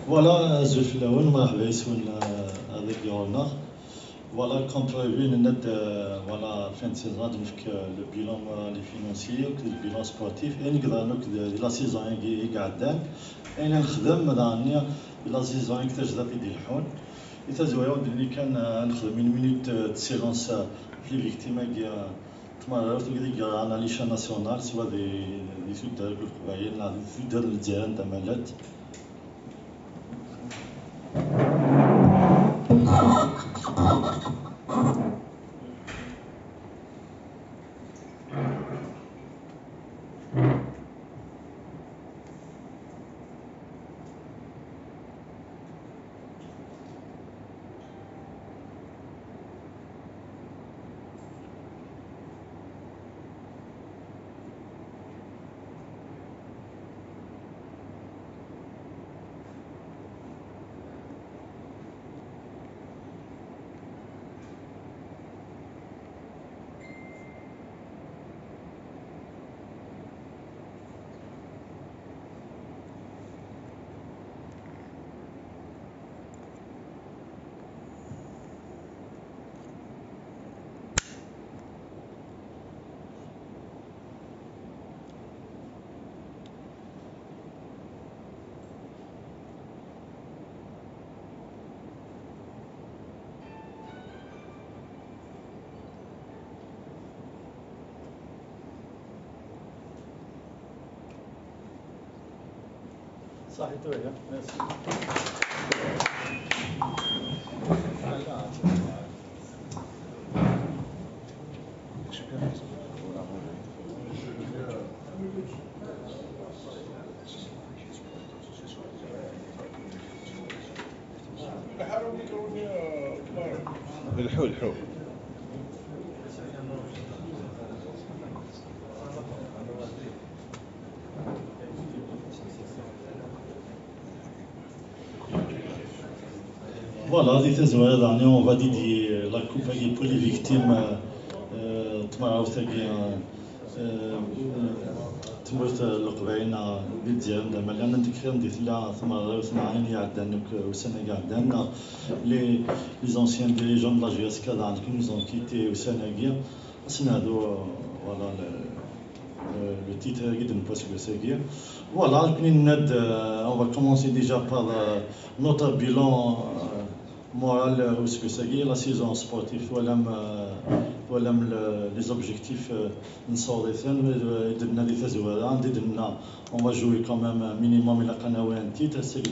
Voilà, زوج الأول مرحبا يسولنا هذاك يورنا. Voilà, comme prévu, voilà, fin de saison, donc le bilan les financiers, le bilan sportif, et nous avons la saison qui est قاعدة، et nous نخدم دانيا la saison qui تجد في دي الحون، يتزوجوا دني كان نخدم من minute de silence في les victimes qui تمارس تقدر على ليشا ناسيونال سواء des études de القبائل، لا des études الجيران تملت. صحيح تويا ميرسي. الحول Voilà, des تزوير يعني on va dédier la coupe pour les victimes تمارس تمرت القبائل بالديال دابا لأن نذكر ندير لا تمارس معايا عندنا وسنة عندنا les anciens dirigeants de la GSK qui nous ont quittés au Sénégal. C'est voilà le titre de ne pas se seguir. Voilà, on va commencer déjà par notre bilan moral au Sénégal, la saison sportive, voilà les objectifs on va jouer quand même minimum un titre, c'est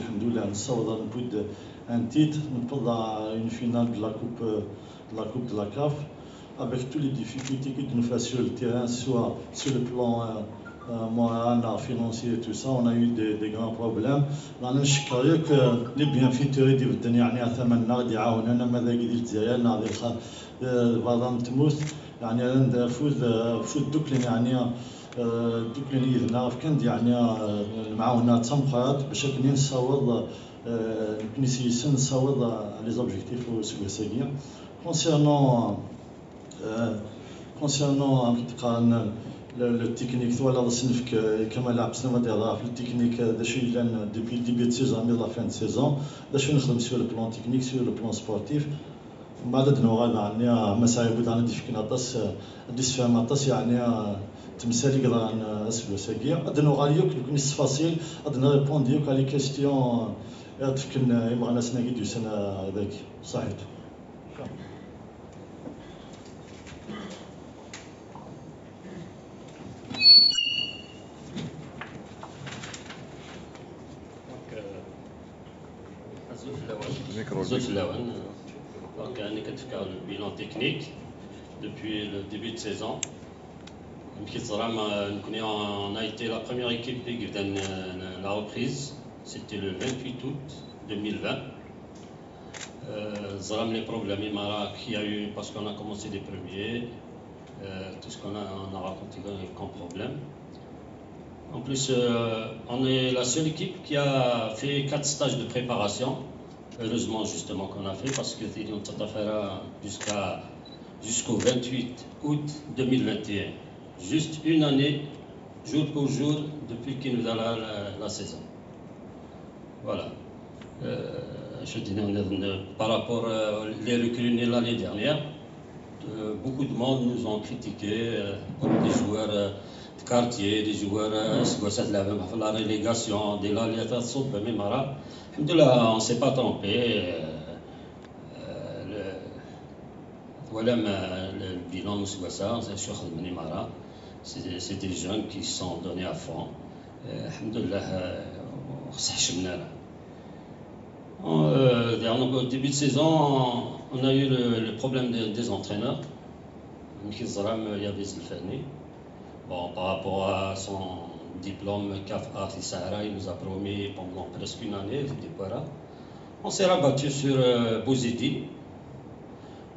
un titre, une finale de la coupe de la CAF, avec toutes les difficultés que nous faisons sur le terrain, soit sur le plan moral, financier et tout ça, on a eu des grands problèmes. أنا نشكرك اللي بيانفيتوري ديال الدنيا يعني ثمننا غادي يعاوننا ماذا ديال الجزائر ناضي البلان تموت يعني فوت دوك اللي يعني دوك اللي يدنا كان يعني المعاونات تمقات باش كني نصاوب نسيسن نصاوب لي زوبجيكتيف سويسريين concernant le technique, voilà, comme la le technique depuis le début de saison et la fin de saison, sur le plan technique, sur le plan sportif. بعد نوغا يعني مساعي بدنا نديفكن عطاس ديسفام عطاس يعني تمثالي قدران اسفلو ساقيا ادنا غاليوك كون فاسيل ادنا ريبونديوك على لي كيستيون تفكن يبغى ناس ناقي سنه هذاك صحيح. Donc, un bilan technique depuis le début de saison. On a été la première équipe qui a eu la reprise. C'était le 28 août 2020. Zram les problèmes qu'il y a eu parce qu'on a commencé des premiers. Tout ce qu'on a raconté comme problème. En plus, on est la seule équipe qui a fait 4 stages de préparation. Heureusement justement qu'on a fait parce que c'était une affaire jusqu'à jusqu'au 28 août 2021. Juste une année, jour pour jour, depuis qu'il nous a la saison. Voilà. Je dirais, par rapport les recrues nées l'année dernière, beaucoup de monde nous ont critiqué comme des joueurs de quartier, des joueurs la relégation, des Laliata Soub, Mimara. Alhamdoulilah, on ne s'est pas trompé. Voilà le bilan, c'est des jeunes qui se sont donnés à fond. Alhamdoulilah, au début de saison, on a eu le problème des entraîneurs. Il y avait Zilfani. Bon, par rapport à son diplôme CAF Arti Sahara, il nous a promis pendant presque une année. On s'est rabattu sur Bouzidi.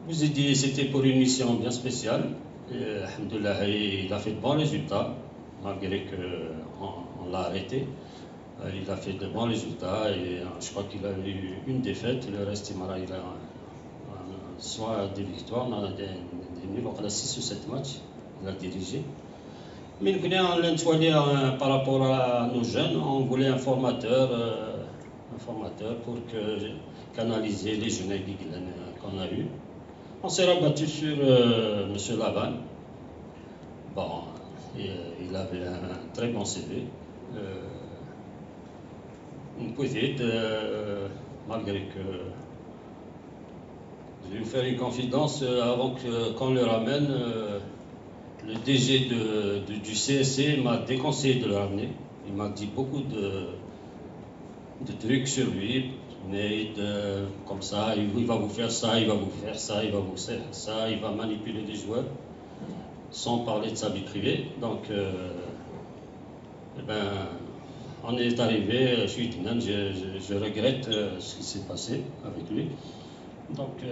Bouzidi, c'était pour une mission bien spéciale. Alhamdoulilah, il a fait de bons résultats, malgré qu'on l'a arrêté. Il a fait de bons résultats et je crois qu'il a eu une défaite. Le reste, il a soit des victoires, on a des nuls, on a 6 ou 7 matchs. Il a dirigé. Mais on l'a nettoyé par rapport à nos jeunes. On voulait un formateur pour canaliser les jeunes qu'on a eus. On s'est rabattu sur M. Lavan. Bon, il avait un très bon CV. Peut-être, malgré que je vais vous faire une confidence, avant qu'on le ramène, le DG du CSC m'a déconseillé de le ramener. Il m'a dit beaucoup de trucs sur lui, mais comme ça, il va vous faire ça, il va vous faire ça, il va vous faire ça, il va manipuler les joueurs, sans parler de sa vie privée. Donc, on est arrivé, je regrette ce qui s'est passé avec lui. Donc,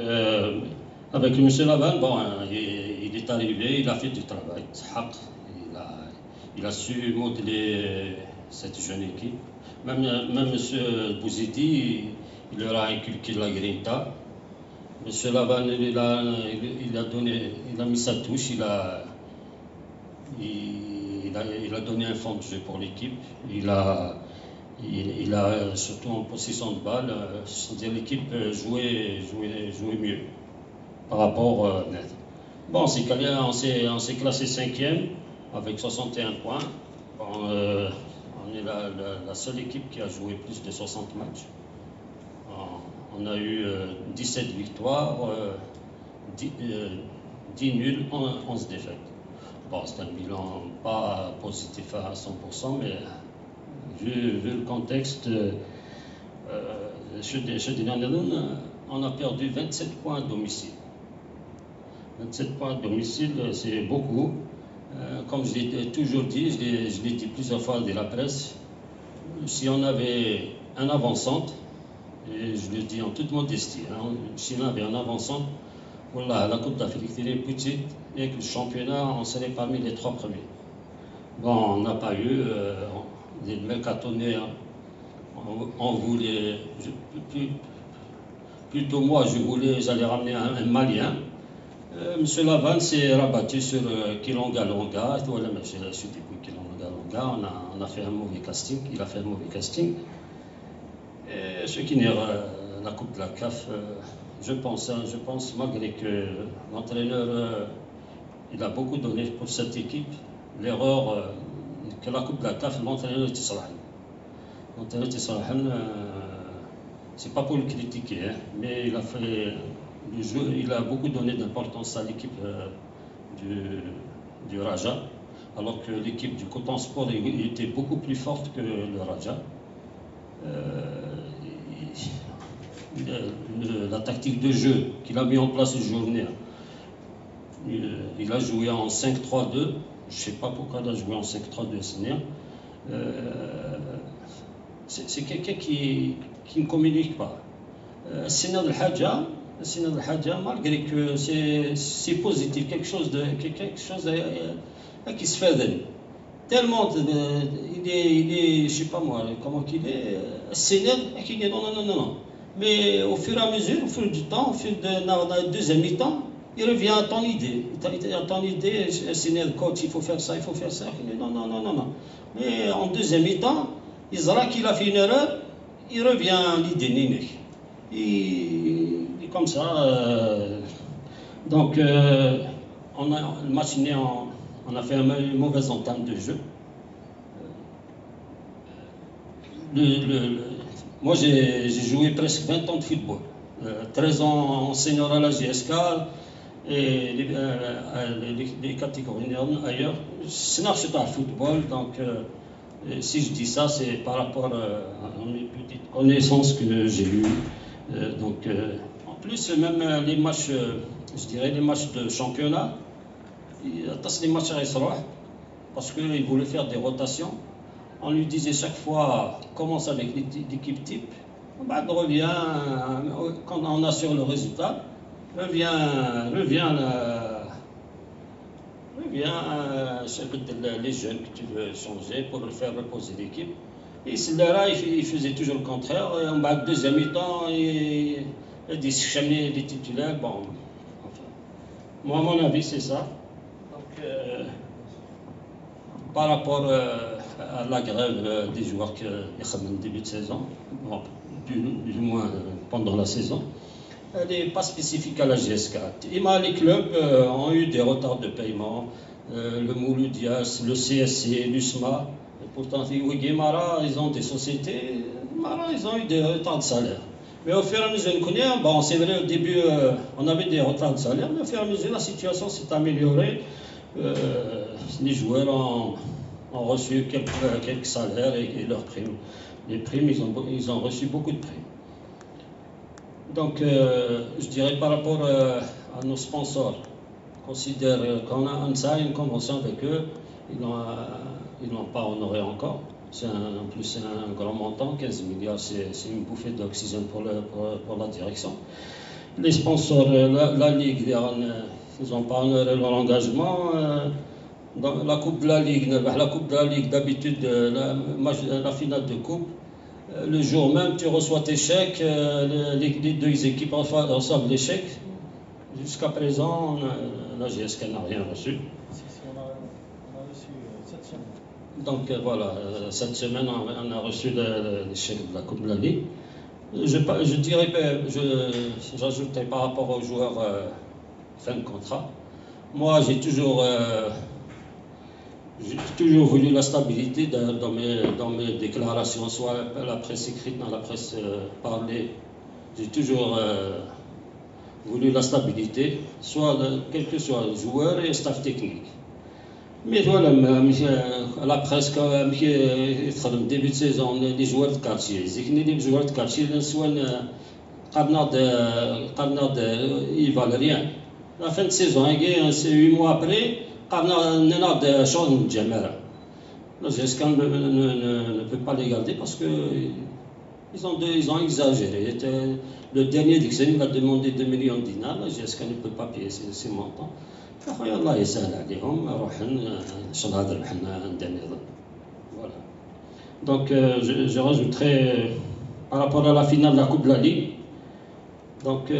avec M. Lavan, bon, il est arrivé, il a fait du travail. Il a su modeler cette jeune équipe. Même M. Bouzidi, il leur a inculqué la grinta. M. Lavan, il a mis sa touche, il a donné un fond de jeu pour l'équipe. Il a surtout en possession de balle, l'équipe jouait mieux par rapport net. Bon, on s'est classé 5e avec 61 points. Bon, on est la seule équipe qui a joué plus de 60 matchs. On a eu 17 victoires, 10 nuls, 11 défaites. Bon, c'est un bilan pas positif à 100%, mais vu le contexte, on a perdu 27 points à domicile. 27 points à domicile, c'est beaucoup. Comme je l'ai toujours dit, je l'ai dit plusieurs fois dans la presse, si on avait un avant-centre, et je le dis en toute modestie, si on avait un avant-centre, voilà, la Coupe d'Afrique était petite et que le championnat, on serait parmi les 3 premiers. Bon, on n'a pas eu des mercatonés. On voulait, plutôt moi, j'allais ramener un Malien. Monsieur Lavan s'est rabattu sur Kilonga Longa. Voilà, je suis depuis Kilonga Longa. On a fait un mauvais casting. Il a fait un mauvais casting. Et ce qui n'est la Coupe de la CAF. Je pense, malgré que l'entraîneur il a beaucoup donné pour cette équipe, l'erreur que la Coupe de la CAF, l'entraîneur était Salahan. L'entraîneur était Salahan, c'est pas pour le critiquer, mais il a fait le jeu, il a beaucoup donné d'importance à l'équipe du Raja, alors que l'équipe du Coton Sport était beaucoup plus forte que le Raja. La tactique de jeu qu'il a mis en place aujourd'hui, il a joué en 5-3-2. Je ne sais pas pourquoi il a joué en 5-3-2. C'est quelqu'un qui ne communique pas. Sénat de Hadja, malgré que c'est positif, quelque chose qui se fait d'elle. Tellement, il est, je ne sais pas moi, comment qu'il est, Sénat, qui dit non. Mais au fur et à mesure, au fil du temps, au fil de la deuxième mi-temps, il revient à ton idée. À ton idée, c'est le coach, il faut faire ça, il faut faire ça. Non, non, non, non, non. Mais en deuxième mi-temps, il sera qu'il a fait une erreur, il revient à l'idée Ninek. Et comme ça, donc on a le match né, on a fait une mauvaise entame de jeu. Moi, j'ai joué presque 20 ans de football. 13 ans en senior à la GSK et les catégories ailleurs. C'est un football, donc si je dis ça, c'est par rapport à mes petites connaissances que j'ai eues. En plus, même les matchs, je dirais les matchs de championnat, les matchs à Esroh, parce qu'il voulait faire des rotations. On lui disait chaque fois, commence avec l'équipe type, on revient, quand on assure le résultat, revient les jeunes que tu veux changer pour faire reposer l'équipe. Et celui-là, il faisait toujours le contraire. Et en bas de deuxième mi-temps, il dit jamais les titulaires. Bon, enfin, moi, à mon avis, c'est ça. Donc, par rapport à la grève des joueurs qui ont début de saison, bon, du moins pendant la saison, elle n'est pas spécifique à la GSK. Les clubs ont eu des retards de paiement, le Mouloudias, le CSC, l'USMA. Pourtant, Guimara, ils ont des sociétés, ils ont eu des retards de salaire. Mais au fur et à mesure, bon, c'est vrai, au début, on avait des retards de salaire, mais au fur et à mesure, la situation s'est améliorée. Les joueurs ont reçu quelques salaires et leurs primes. Les primes, ils ont reçu beaucoup de primes. Donc, je dirais par rapport à nos sponsors, on considère qu'on a une convention avec eux, ils n'ont pas honoré encore. En plus, c'est un grand montant, 15 milliards, c'est une bouffée d'oxygène pour la direction. Les sponsors, la Ligue, ils n'ont pas honoré leur engagement. Dans la Coupe de la Ligue, d'habitude, la finale de Coupe, le jour même, tu reçois tes chèques, les deux équipes reçoivent les chèques. Jusqu'à présent, la GSK n'a rien reçu. On a reçu cette semaine. Donc voilà, cette semaine, on a reçu les chèques de la Coupe de la Ligue. Je dirais, j'ajouterais par rapport aux joueurs fin de contrat. Moi, j'ai toujours voulu la stabilité dans mes déclarations, soit à la presse écrite, dans la presse parlée. J'ai toujours voulu la stabilité, soit quel que soit le joueur et le staff technique. Mais voilà, à la presse, quand au début de saison, les joueurs de quartier, les joueurs de quartier, ils valent rien. La fin de saison, c'est 8 mois après, on a des choses de Djamara. La GSK ne peut pas les garder parce qu'ils ont exagéré. Le dernier d'Ixen a demandé 2 millions de dinars, la GSK ne peut pas payer ces montants. Allah يسهل عليهم نروح نشهد ربحنا ندير. Voilà. Donc je rajouterai par rapport à la finale de la Coupe de la Ligue. Donc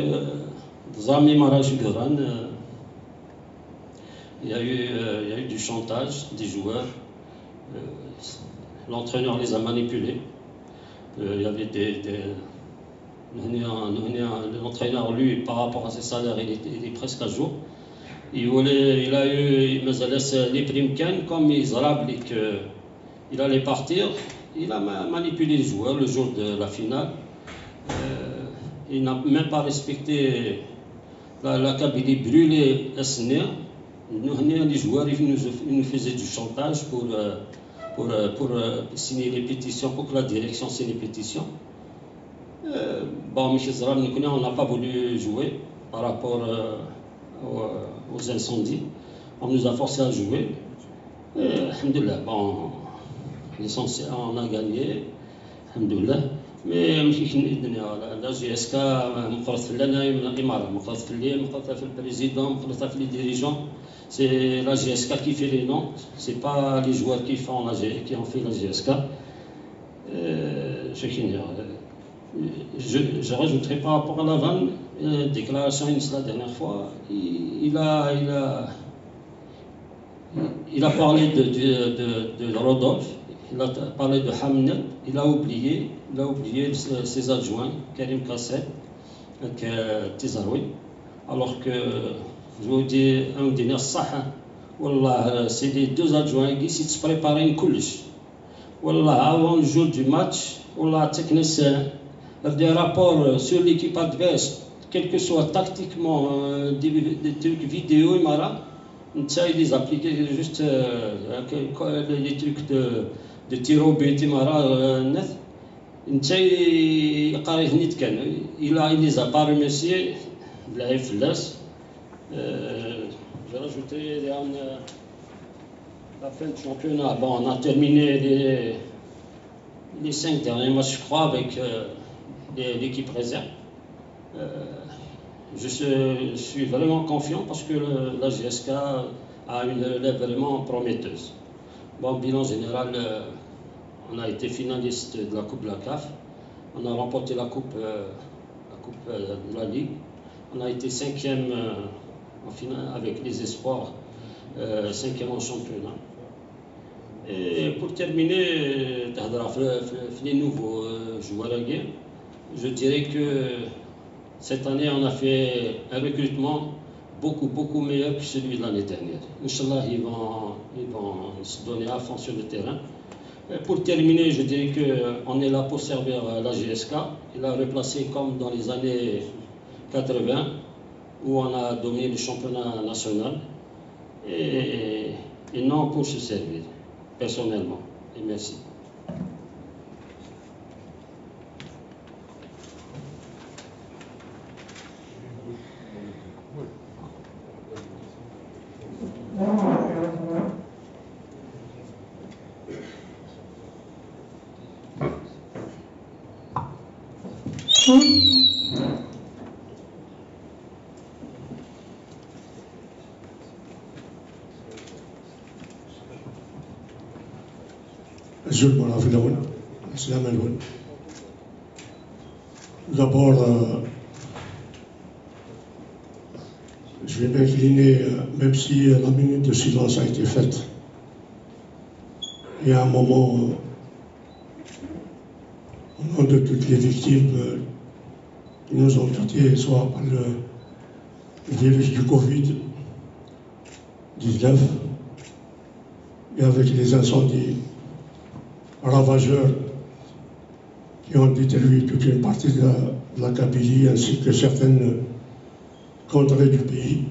Zami Marash Goran, il y a eu du chantage des joueurs. L'entraîneur les a manipulés. Il y avait l'entraîneur, lui, par rapport à ses salaires, il est presque à jour. Il a eu les primes comme il allait partir. Il a manipulé les joueurs le jour de la finale. Il n'a même pas respecté la Kabylie brûlée à Sner. Les joueurs ils nous faisaient du chantage pour signer les pétitions, pour que la direction signe les pétitions. Bon, M. Zrab, on n'a pas voulu jouer par rapport aux incendies. On nous a forcé à jouer. Alhamdoulilah, bon, l'essentiel, on a gagné. Alhamdoulilah. Mais la GSK, le président, les dirigeants, c'est la GSK qui fait les noms, ce n'est pas les joueurs qui ont fait la GSK. Je rajouterai par rapport à la vanne, déclaration la dernière fois, il a parlé de Rodolphe, il a parlé de Hamnet, il a oublié ses adjoints, Karim Kasset et Tizaroui, alors que je vous dis, un dîner Saha, Wallah, c'est les deux adjoints qui se préparent une coulisses. Wallah, avant le jour du match, Wallah, technicien, des rapports sur l'équipe adverse, quel que soit tactiquement, des trucs vidéo, ils les appliquaient juste les trucs de tir au but, il les a pas remerciés, je vais rajouter la fin du championnat. Bon, on a terminé les 5 derniers matchs, je crois, avec l'équipe réserve. Je suis vraiment confiant parce que la GSK a une relève vraiment prometteuse. Bon, bilan général, on a été finaliste de la Coupe de la CAF. On a remporté la coupe de la Ligue. On a été 5e en finale avec les espoirs, 5e en championnat. Et pour terminer, les nouveaux joueurs à guerre, je dirais que cette année, on a fait un recrutement beaucoup meilleur que celui de l'année dernière. Inch'Allah, ils vont se donner à fond sur le terrain. Et pour terminer, je dirais qu'on est là pour servir la GSK. Il a replacé comme dans les années 80, où on a dominé le championnat national. Et non pour se servir, personnellement. Et merci. D'abord, je vais m'incliner, même si la minute de silence a été faite. Il y a un moment, au nom de toutes les victimes qui nous ont quittés, soit par le virus du Covid-19, et avec les incendies ravageurs qui ont détruit toute une partie de la Kabylie ainsi que certaines contrées du pays.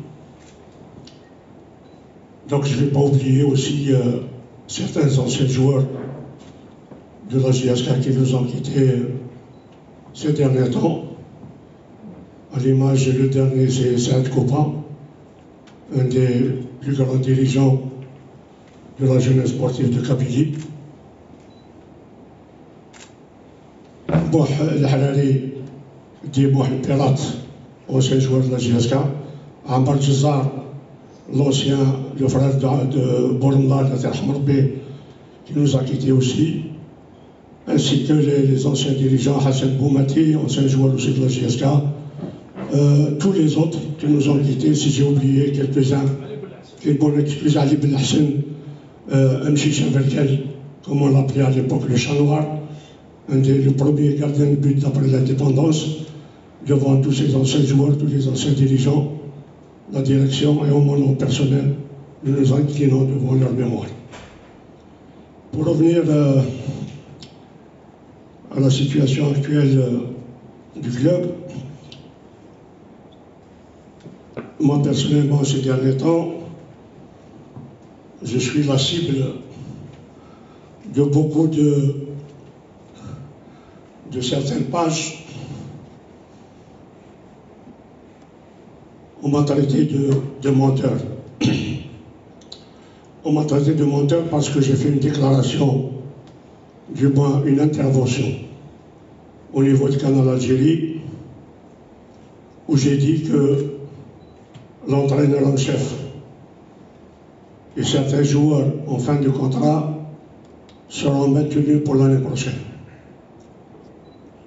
Donc je ne vais pas oublier aussi certains anciens joueurs de la GSK qui nous ont quittés ces derniers temps. À l'image, le dernier, c'est Saad Koupa, un des plus grands dirigeants de la jeunesse sportive de Kabylie. Bouh el-Harari, dit Bouh el-Pirat, ancien joueur de la GSK. Amar Djezar, l'ancien, le frère de Bourmla, qui nous a quittés aussi. Ainsi que les anciens dirigeants, Hassan Boumati, ancien joueur aussi de la GSK. Tous les autres qui nous ont quittés, si j'ai oublié quelques-uns, qui m'ont excusé Ali Ben Hassan, Mchi Chaverkel, comme on l'appelait à l'époque, le chat noir, le premier gardien de but d'après l'indépendance, devant tous ces anciens joueurs, tous les anciens dirigeants, la direction et au nom personnel, nous nous inclinons devant leur mémoire. Pour revenir à la situation actuelle du club, moi personnellement ces derniers temps, je suis la cible de beaucoup de certaines pages. On m'a traité de menteur. On m'a traité de menteur parce que j'ai fait une déclaration, du moins une intervention, au niveau du Canal Algérie, où j'ai dit que l'entraîneur en chef et certains joueurs en fin de contrat seront maintenus pour l'année prochaine.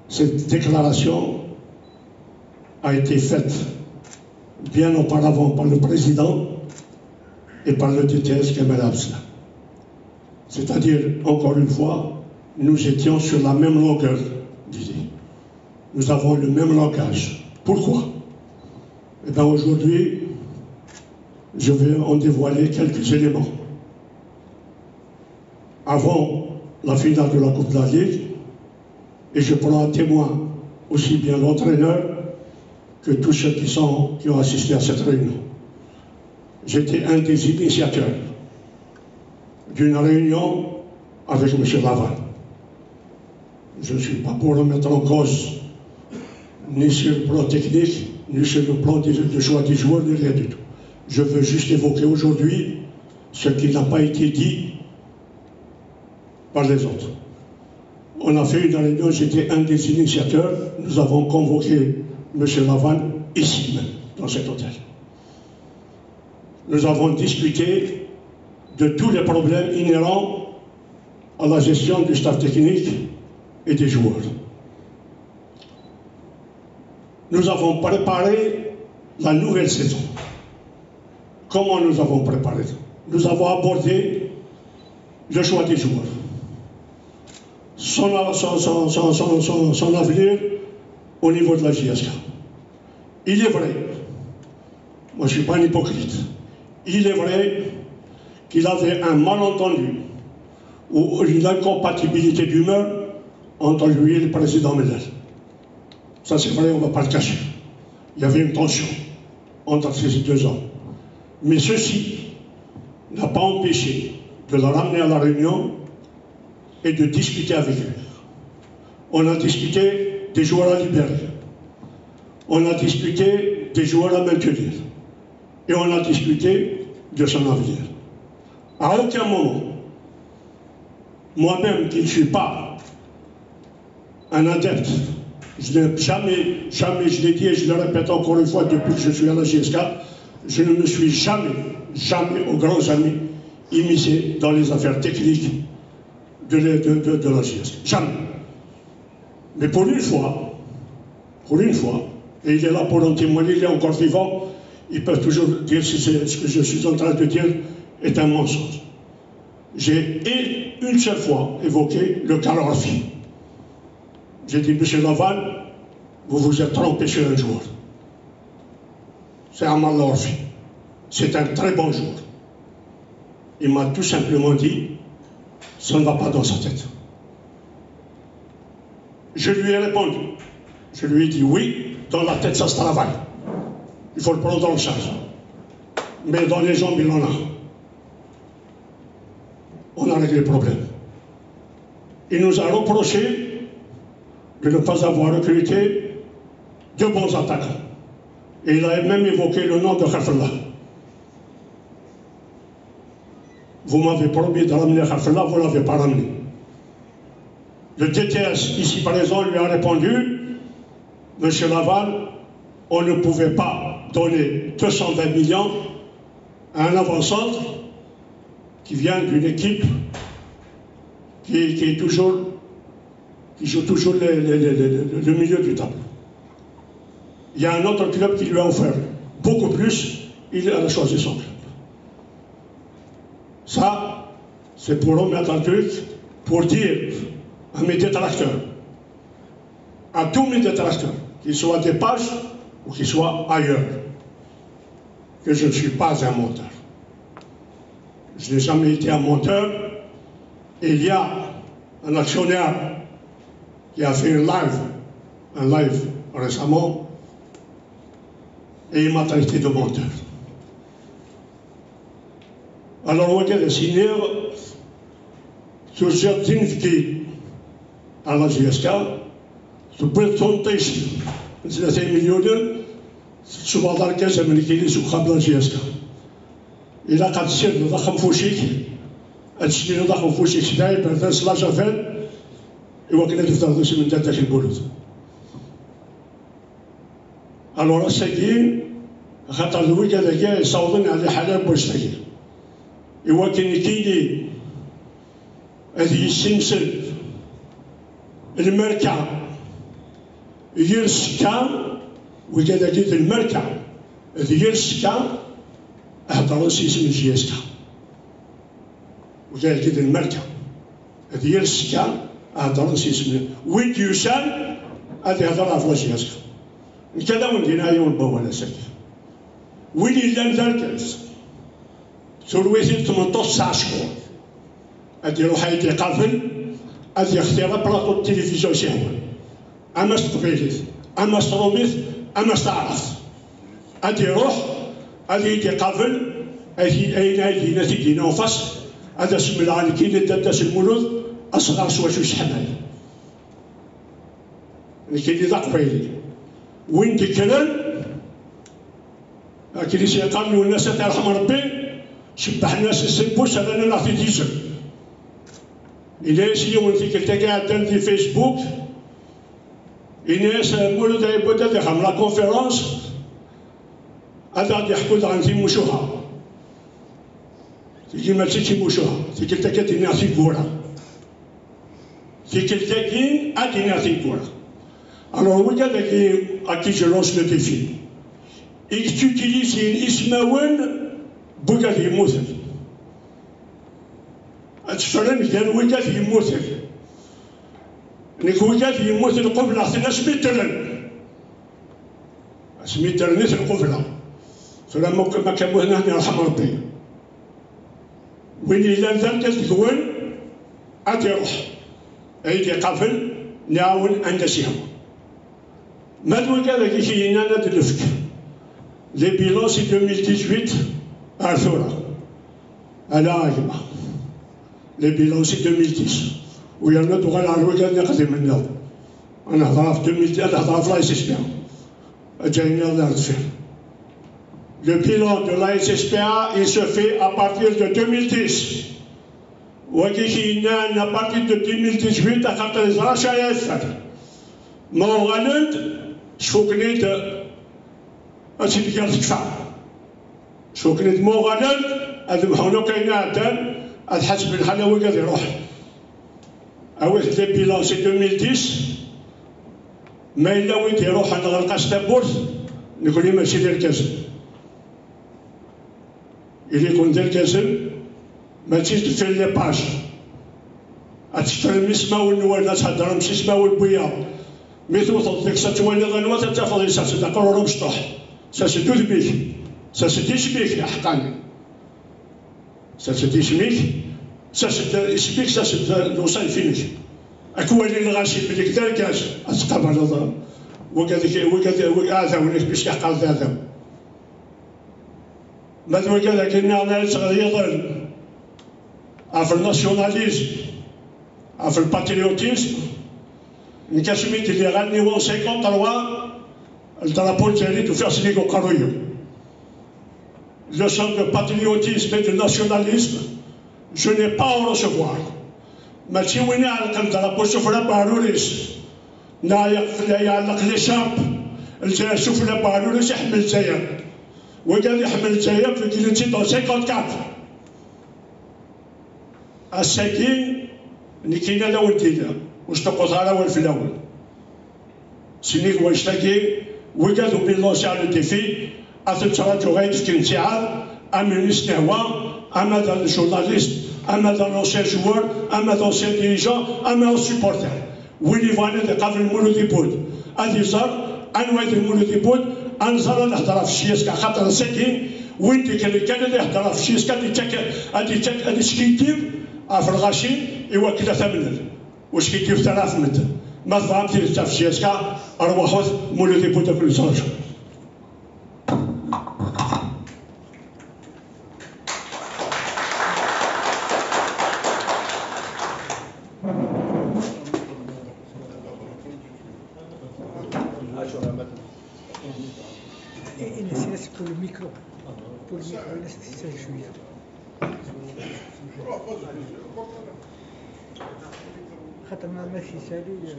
Cette déclaration a été faite bien auparavant par le président et par le DTS Kamel Absla. C'est-à-dire, encore une fois, nous étions sur la même longueur d'idée. Nous avons le même langage. Pourquoi? Eh bien, aujourd'hui, je vais en dévoiler quelques éléments. Avant la finale de la Coupe de la Ligue, et je prends un témoin aussi bien l'entraîneur que tous ceux qui ont assisté à cette réunion. J'étais un des initiateurs d'une réunion avec M. Laval. Je ne suis pas pour remettre en cause ni sur le plan technique, ni sur le plan de choix des joueurs, ni rien du tout. Je veux juste évoquer aujourd'hui ce qui n'a pas été dit par les autres. On a fait une réunion, j'étais un des initiateurs, nous avons convoqué M. Laval ici même, dans cet hôtel. Nous avons discuté de tous les problèmes inhérents à la gestion du staff technique et des joueurs. Nous avons préparé la nouvelle saison. Comment nous avons préparé? Nous avons abordé le choix des joueurs, son avenir au niveau de la JSK. Il est vrai, moi je ne suis pas un hypocrite, il est vrai qu'il avait un malentendu ou une incompatibilité d'humeur entre lui et le président Medel. Ça c'est vrai, on ne va pas le cacher. Il y avait une tension entre ces deux hommes. Mais ceci n'a pas empêché de le ramener à la réunion et de discuter avec lui. On a discuté des joueurs à libérer. On a discuté des joueurs à maintenir. Et on a discuté de son avenir. À aucun moment, moi-même qui ne suis pas un adepte, je n'ai jamais, je l'ai dit et je le répète encore une fois depuis que je suis à la GSK, je ne me suis jamais, aux grands amis, immiscé dans les affaires techniques de la GSK. Jamais. Mais pour une fois, et il est là pour en témoigner, il est encore vivant, ils peuvent toujours dire si ce que je suis en train de dire est un mensonge. J'ai une seule fois évoqué le cas Orfi. J'ai dit, M. Laval, vous vous êtes trompé sur un joueur. C'est Amal Orfi. C'est un très bon joueur. Il m'a tout simplement dit, ça ne va pas dans sa tête. Je lui ai répondu. Je lui ai dit, oui, dans la tête ça se travaille. Il faut le prendre en charge. Mais dans les jambes, il en a. On a réglé le problème. Il nous a reproché de ne pas avoir recruté de bons attaquants. Et il a même évoqué le nom de Khafella. Vous m'avez promis de ramener Khafella, vous ne l'avez pas ramené. Le DTS, ici présent, lui a répondu, Monsieur Laval, on ne pouvait pas donner 220 millions à un avant-centre qui vient d'une équipe qui joue toujours le milieu du tableau. Il y a un autre club qui lui a offert beaucoup plus, il a choisi son club. Ça, c'est pour remettre un truc, pour dire à mes détracteurs, à tous mes détracteurs, qu'ils soient des pages ou qu'ils soient ailleurs, que je ne suis pas un menteur. Je n'ai jamais été un menteur. Et il y a un actionnaire qui a fait un live récemment, et il m'a traité de menteur. Alors, on va signer sur certaines qui, à la GSK, se présentent ici. C'est 1 million سوبر داركاز أمريكي سوق بلا جياسكا إلا قد سير ضخم فوشيك هادشي اللي ضخم فوشيك شداي برداس لا جافال إوا كنا تفتح شي من داك البولوت ألورا الساكين خاطر الويك هذاك يصوضن على حلال باش تاكل إوا كايني هذه السمسم الماركة غير السكان وكذا جيت المركع ديال السكا هضروا سيسم الجياسكا، وكذا جيت المركع ديال السكا هضروا سيسم وين يوسان هذه هضرها في الجياسكا كذا وين دينا يوم بوالا ساكي وين إلا ندركز ثرويتي 18 شهور هادي روحي قافل هادي اختيار بلاطو التلفزيون شهوة أما استقبيليت أما استروميت أما استعرفت هادي روح هادي قافل أين هادي نتيجة نوفاس هذا اسم العالكين الداداس المولود أصغر سواشوش حمال لكن إذا قبيلي وين تكرر كي سيقال له الناس ترحم ربي شبح الناس السنبوس انا نعطي ديزل الى شي وانت كنت قاعد في فيسبوك الناس مولود يبدا دخل لا كونفيرونس هذا غادي يحكوا عن تيموشوها تيجي ما تيموشوها تيكلتا كاتيني عطي كورا تيكلتا كين اديني عطي كورا alors regardez à qui je lance le défi. Il utilise une ismawen بوكات يموتل أتفرن كان وكات يموتل نيك وكات يموتل قبلة سميترن نيت القبلة فلما ما كان هنا يرحم ربي وين إلا ذاك تكون أتروح أيدي قفل نعاون عند سيهم ما دوك هذاك كينا ندلفك لي بيلون سي 2018 Arthur, à l'âge, les bilans c'est 2010, où il y en a tout à l'heure, il y a des maintenant. On a fait 2010, on a fait l'ISSPA. Le bilan de l'ISSPA, il se fait à partir de 2010. وكينا à partir de 2018 أخذت الزراشة يفعل. ما هو غلط شوكنيت أشيد قال تكفى. شو كنت مو غدا هذا محونو كاين عدان هذا حسب الحلاوه قاعد يروح اويت لي بيلون سي 2010 ما الا وين يروح انا غنلقى ستابورت نقول لي ماشي ديال كازل اللي يكون ديال كازل ما تجيش تفعل لي باج غتشتري مسما والنوال تهضر ماشي سما والبويا مي توصل ديك تولي غنوات تاخذ ليسانس تقرر مشطوح ساسدوز بيك Ça se dismique, Ahkani. Ça se dismique, ça se dismique, ça se dosa infinit. À quoi il est rachid, mais il est cash, à ce tabac là. وكذا ولك باش يحقق هذا. ما وكذا كنا ناس غير في الناسيوناليزم في الباتريوتيزم نكاسميت اللي غني 53 الدرابو ديالي توفير قرويه. Leçon de patriotisme et de nationalisme, je n'ai pas à en recevoir. Mais si on est à la poche de la baroulis, n'a يعلق لي شاب الجاي شوف لا باروlis يحمل زيان وقال يحمل زيان في كيلوتي دو 54 الساكين نكينا لا ولدينا واش تقوز على ول في الاول سينيك واش تاكي وقالوا بالله على الديفي أتتراجع غير في كنتيعة أما نستهوى أما ذا الجورناليست أما ذا لونسيان جوار أما ذا لونسيان ديريجون أما السيبورتر وين يفاني قبل المولود يبود هذه زار أنواع المولود يبود أنزار الهضرة في الشيسكا خاطر ساكين وين ديك اللي كان اللي هضرة في الشيسكا هادي شكيتير في الغاشين إوا كذا ثمن واش كيدير 3000 متر ما فهمتي في الشيسكا أرواحوث مولود يبود كل زوج. pour le micro. Pour le micro, laisse شوية. خاطر ماشي سالي.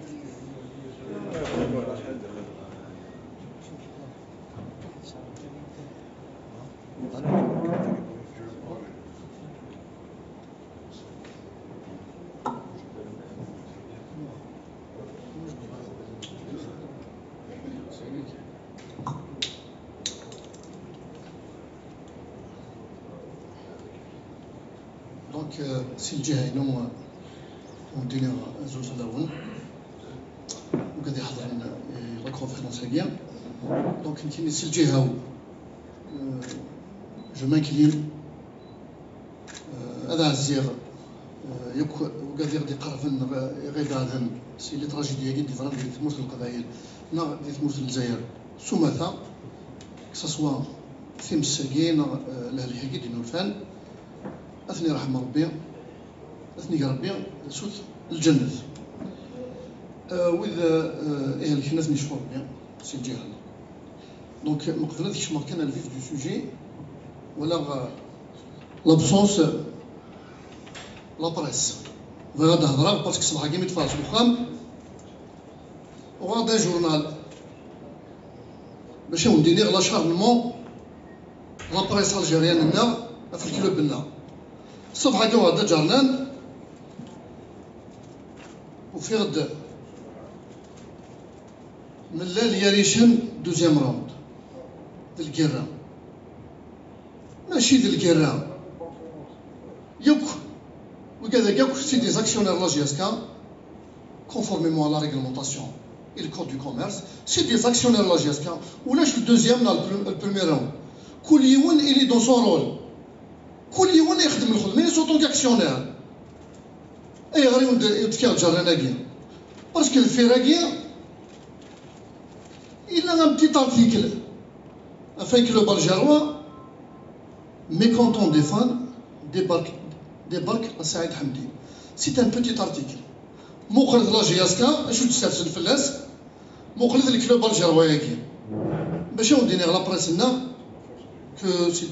دونك سي الجهه هنا وندير زوج الاول وقاعد يحضر لا كونفيرونس هكيا دونك كاين سي الجهه جو مانكلين هذا الزيغ يك وقاعد يغدي قرفن غير هذا سي لي تراجيديا كي ديفران ديال تموت القبائل نا ديال تموت الجزائر سمثا كسوا ثيم الساقين الاهل حكي ديال الفان اثني رحم ربي اثني ربي سوت الجنة واذا ايه اللي كنا نشوفوا ربي سي الجهه دونك ما قدرتش ماركان الفيف دو سوجي ولا لابسونس لا بريس غادا هضره باسكو صباح كيما يتفرج الوخام وغادا جورنال باش ندير لا شارمون لا بريس الجيريان لنا في الكلوب لنا الصبح كاع غادا جرنان وفي غد من الليل يريشن دوزيام راوند ديال الكيرا ماشي ديال الكيرا يوك وكذا يوك سي دي زاكسيونير لا جي اس كا conformément à la réglementation et le code du commerce c'est des actionnaires la GSK ولاش الدوزيام le premier round كل يوم il est dans son rôle كل يوم يخدم الخدمه سو طونك اكسيونير اي غير يتكال جراناكيا باسكو الفراكيا il a un petit article afin que le Baljarois mécontent des fans débarque à Saïd Hamdi. C'est un petit article. مخرج لا جي اس كا شو تستفسر الفلاس مخرج الكلوب الجروياكي باش ندير لا بريس لنا كو سي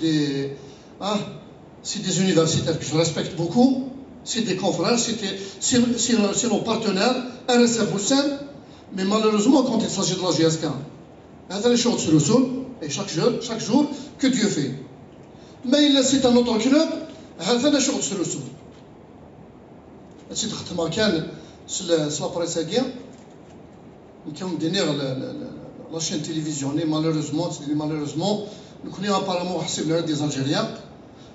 دي universitaires que je respecte beaucoup c'est des confrères c'est nos partenaires RSF Hussein mais malheureusement quand il s'agit de la GSK هذا اللي شغل سلوسول et chaque jour que Dieu fait mais il c'est un autre club هذا اللي شغل سلوسول هادشي تخدم كان سلا بريساكيا كانوا دينيغ لا شين تيليفزيوني مالوريزمون نكوني ابارامون حسب لها دي الجيريان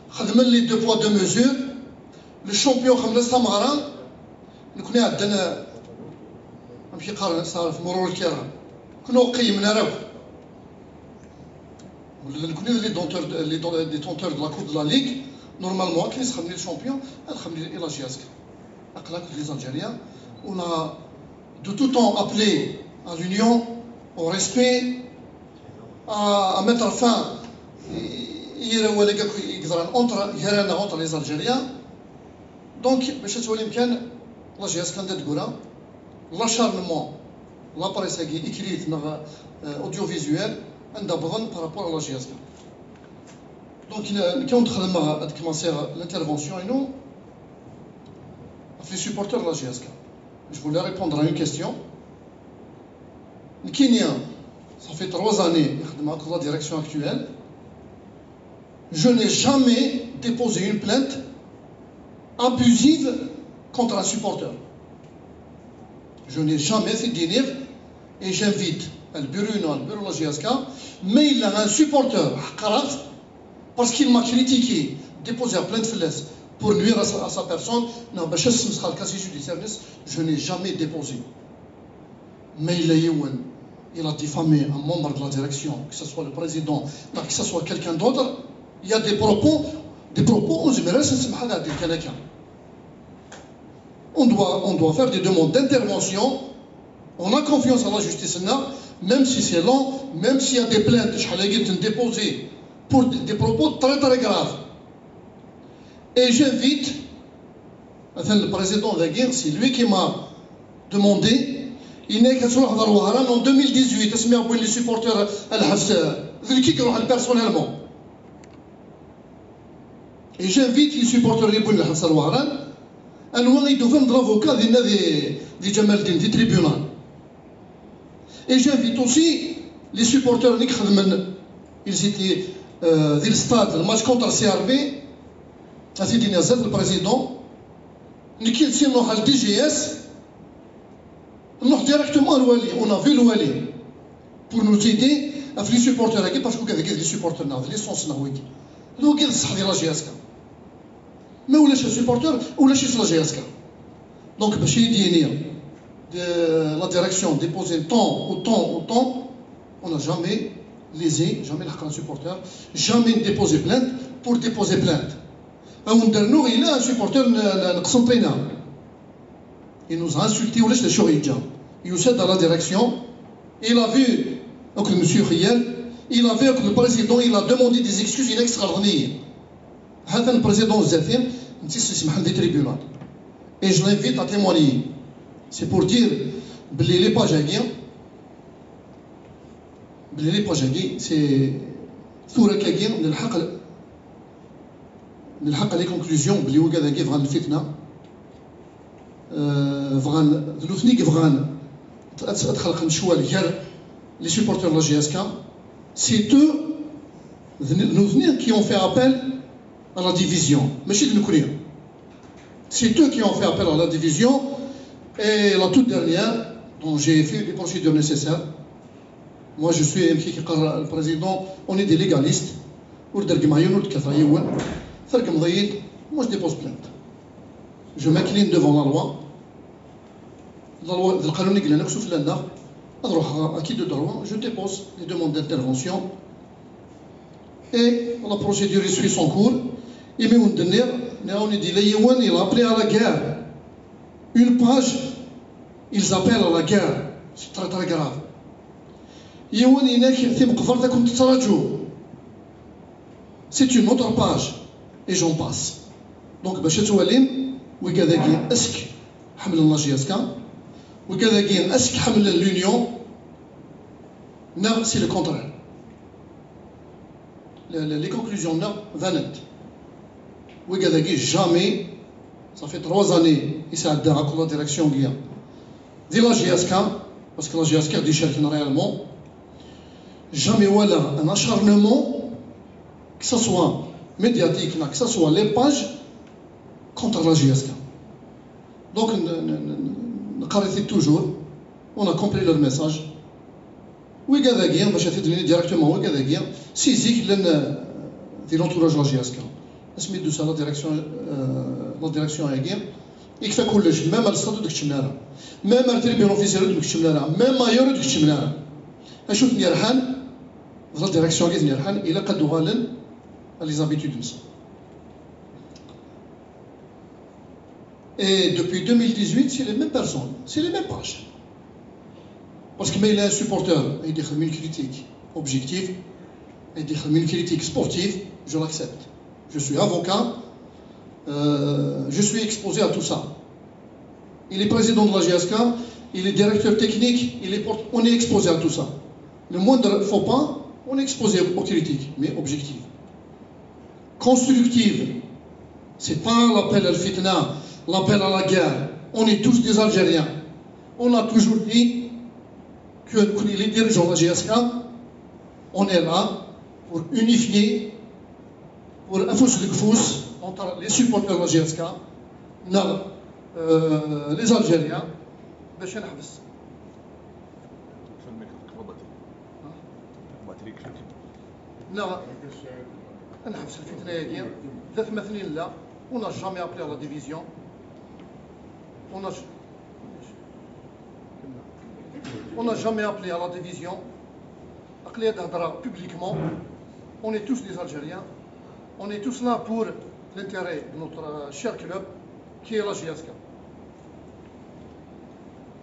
خدم لي دو بوا دو ميزور لو شامبيون خمس تمغران نكوني عندنا نمشي قارن صار في مرور الكرام كنا قيمنا راه ولا نكوني لي دونتور دو لا كوب دو لا ليغ نورمالمون كي يسخدم لي الشامبيون نخدم لي لا جي اس les Algériens, on a de tout temps appelé à l'union, au respect, à mettre fin entre les Algériens. Donc, la GSK l'acharnement, l'appareil écrit audiovisuel, par rapport à la GSK. Donc, quand on a commencé l'intervention, et nous, les supporters de la GSK. Je voulais répondre à une question. Le Kenya, ça fait 3 années, dans la direction actuelle, je n'ai jamais déposé une plainte abusive contre un supporter. Je n'ai jamais fait dîner et j'invite le bureau de la GSK, mais il a un supporter, parce qu'il m'a critiqué, déposé une plainte faiblesse. Pour nuire à sa personne, non, je n'ai jamais déposé. Mais il a diffamé un membre de la direction, que ce soit le président, que ce soit quelqu'un d'autre. Il y a des propos, on doit faire des demandes d'intervention. On a confiance en la justice, même si c'est lent, même s'il y a des plaintes déposées pour des propos très très graves. Et j'invite, le président de la guerre, c'est lui qui m'a demandé, il n'est qu'à sur en 2018, les supporters personnellement. Et j'invite les supporters de Al-Hafsa à nous de l'avocat de Jamal Din, du tribunal. Et j'invite aussi les supporters qui ils étaient dans le stade, le match contre le CRB. Sidi Nazat, le président, qui est le DGS, directement à l'Ouali. On a vu l'Ouali pour nous aider à faire les supporters, parce qu'il y a des supporters, les sens, donc il y a la GSK. ما ولاش سوبورتور ولا شي لا جي اس كا. دونك باش يديني la direction déposer autant, on n'a jamais lésé, jamais le supporter, jamais déposé plainte pour déposer plainte. Il a un supporter il nous a insulté, il nous dans la direction, il a vu donc le monsieur Riel, il a vu que le président il a demandé des excuses extraordinaires. Le président Zafir, c'est des tribunaux. Et je l'invite à témoigner. C'est pour dire que les pajaguis, c'est tout le kagin, نلحق les conclusions بلي وكذا كيف غان الفتنه فغان ثلثني كيف غان تخلق مشوال غير لي سوبورتور لا جي اس كا. سي تو qui ont fait appel à la division ماشي نكوني. C'est eux qui ont fait appel à la division. Et la toute dernière, dont j'ai fait les procédures nécessaires, moi je suis le président, on est des légalistes, moi je dépose plainte. Je m'incline devant la loi. La loi, je dépose les demandes d'intervention et la procédure suit son cours. Et on il a appelé à la guerre. Une page, ils appellent à la guerre. C'est très très grave. C'est une autre page. Et j'en passe. Donc, l'Union. Non, c'est le contraire. Les conclusions, non, vanettes. Jamais, ça fait 3 années, il s'est adhéré à la direction de la GSK, parce que la GSK dit réellement, jamais un acharnement, que ce soit médiatique, que ce soit les pages, contre la GSK. Donc, nous toujours, on a compris leur message. Oui, Gadagien, je vais directement, oui, Gadagien, si l'entourage de la GSK. اسمي دوسا لا ديريكسيون هاكي يكفى كلش ميم الستاتو ديك الشمناره ميم التريبيون اوفيسيال ديك الشمناره ميم مايور ديك الشمناره اشوف نيرحان لا ديريكسيون كي نيرحان الى قد غالن لي زابيتود نسا. Et depuis 2018, c'est les mêmes personnes, c'est les mêmes pages. Parce que il a un supporter, il dit une critique objective, il dit une critique sportive, je l'accepte. Je suis avocat, je suis exposé à tout ça. Il est président de la GSK, il est directeur technique, on est exposé à tout ça. Le moindre faux pas, on est exposé aux critiques, mais objectives. Constructives, ce n'est pas l'appel à l'fitna, l'appel à la guerre. On est tous des Algériens. On a toujours dit que les dirigeants de la GSK, on est là pour unifier, pour infuser le fous entre les supporters de la GSK, les Algériens, باش نحبس. لا نحبس الفتنة هذه 3 مثلين لا. On n'a jamais appelé à la division. On n'a jamais appelé à la division. Appelé publiquement. On est tous des Algériens. On est tous là pour l'intérêt de notre cher club qui est la GSK.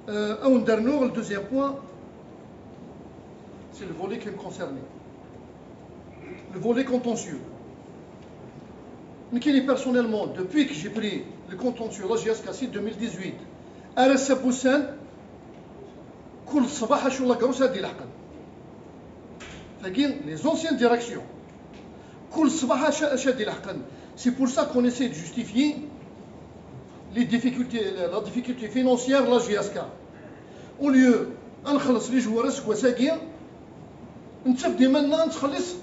Le deuxième point, c'est le volet qui me concerne. Le volet contentieux. Personnellement, depuis que j'ai pris le contentieux la GSK 2018, RS Boussane, كل صباح شو الله قروس هذه الحقن. Les anciennes directions. كل صباح شادي الحقن. C'est pour ça qu'on essaie de justifier les difficultés, la difficulté financière de la GSK. Au lieu نخلص les joueurs سكواساكيا نتبدي maintenant نخلص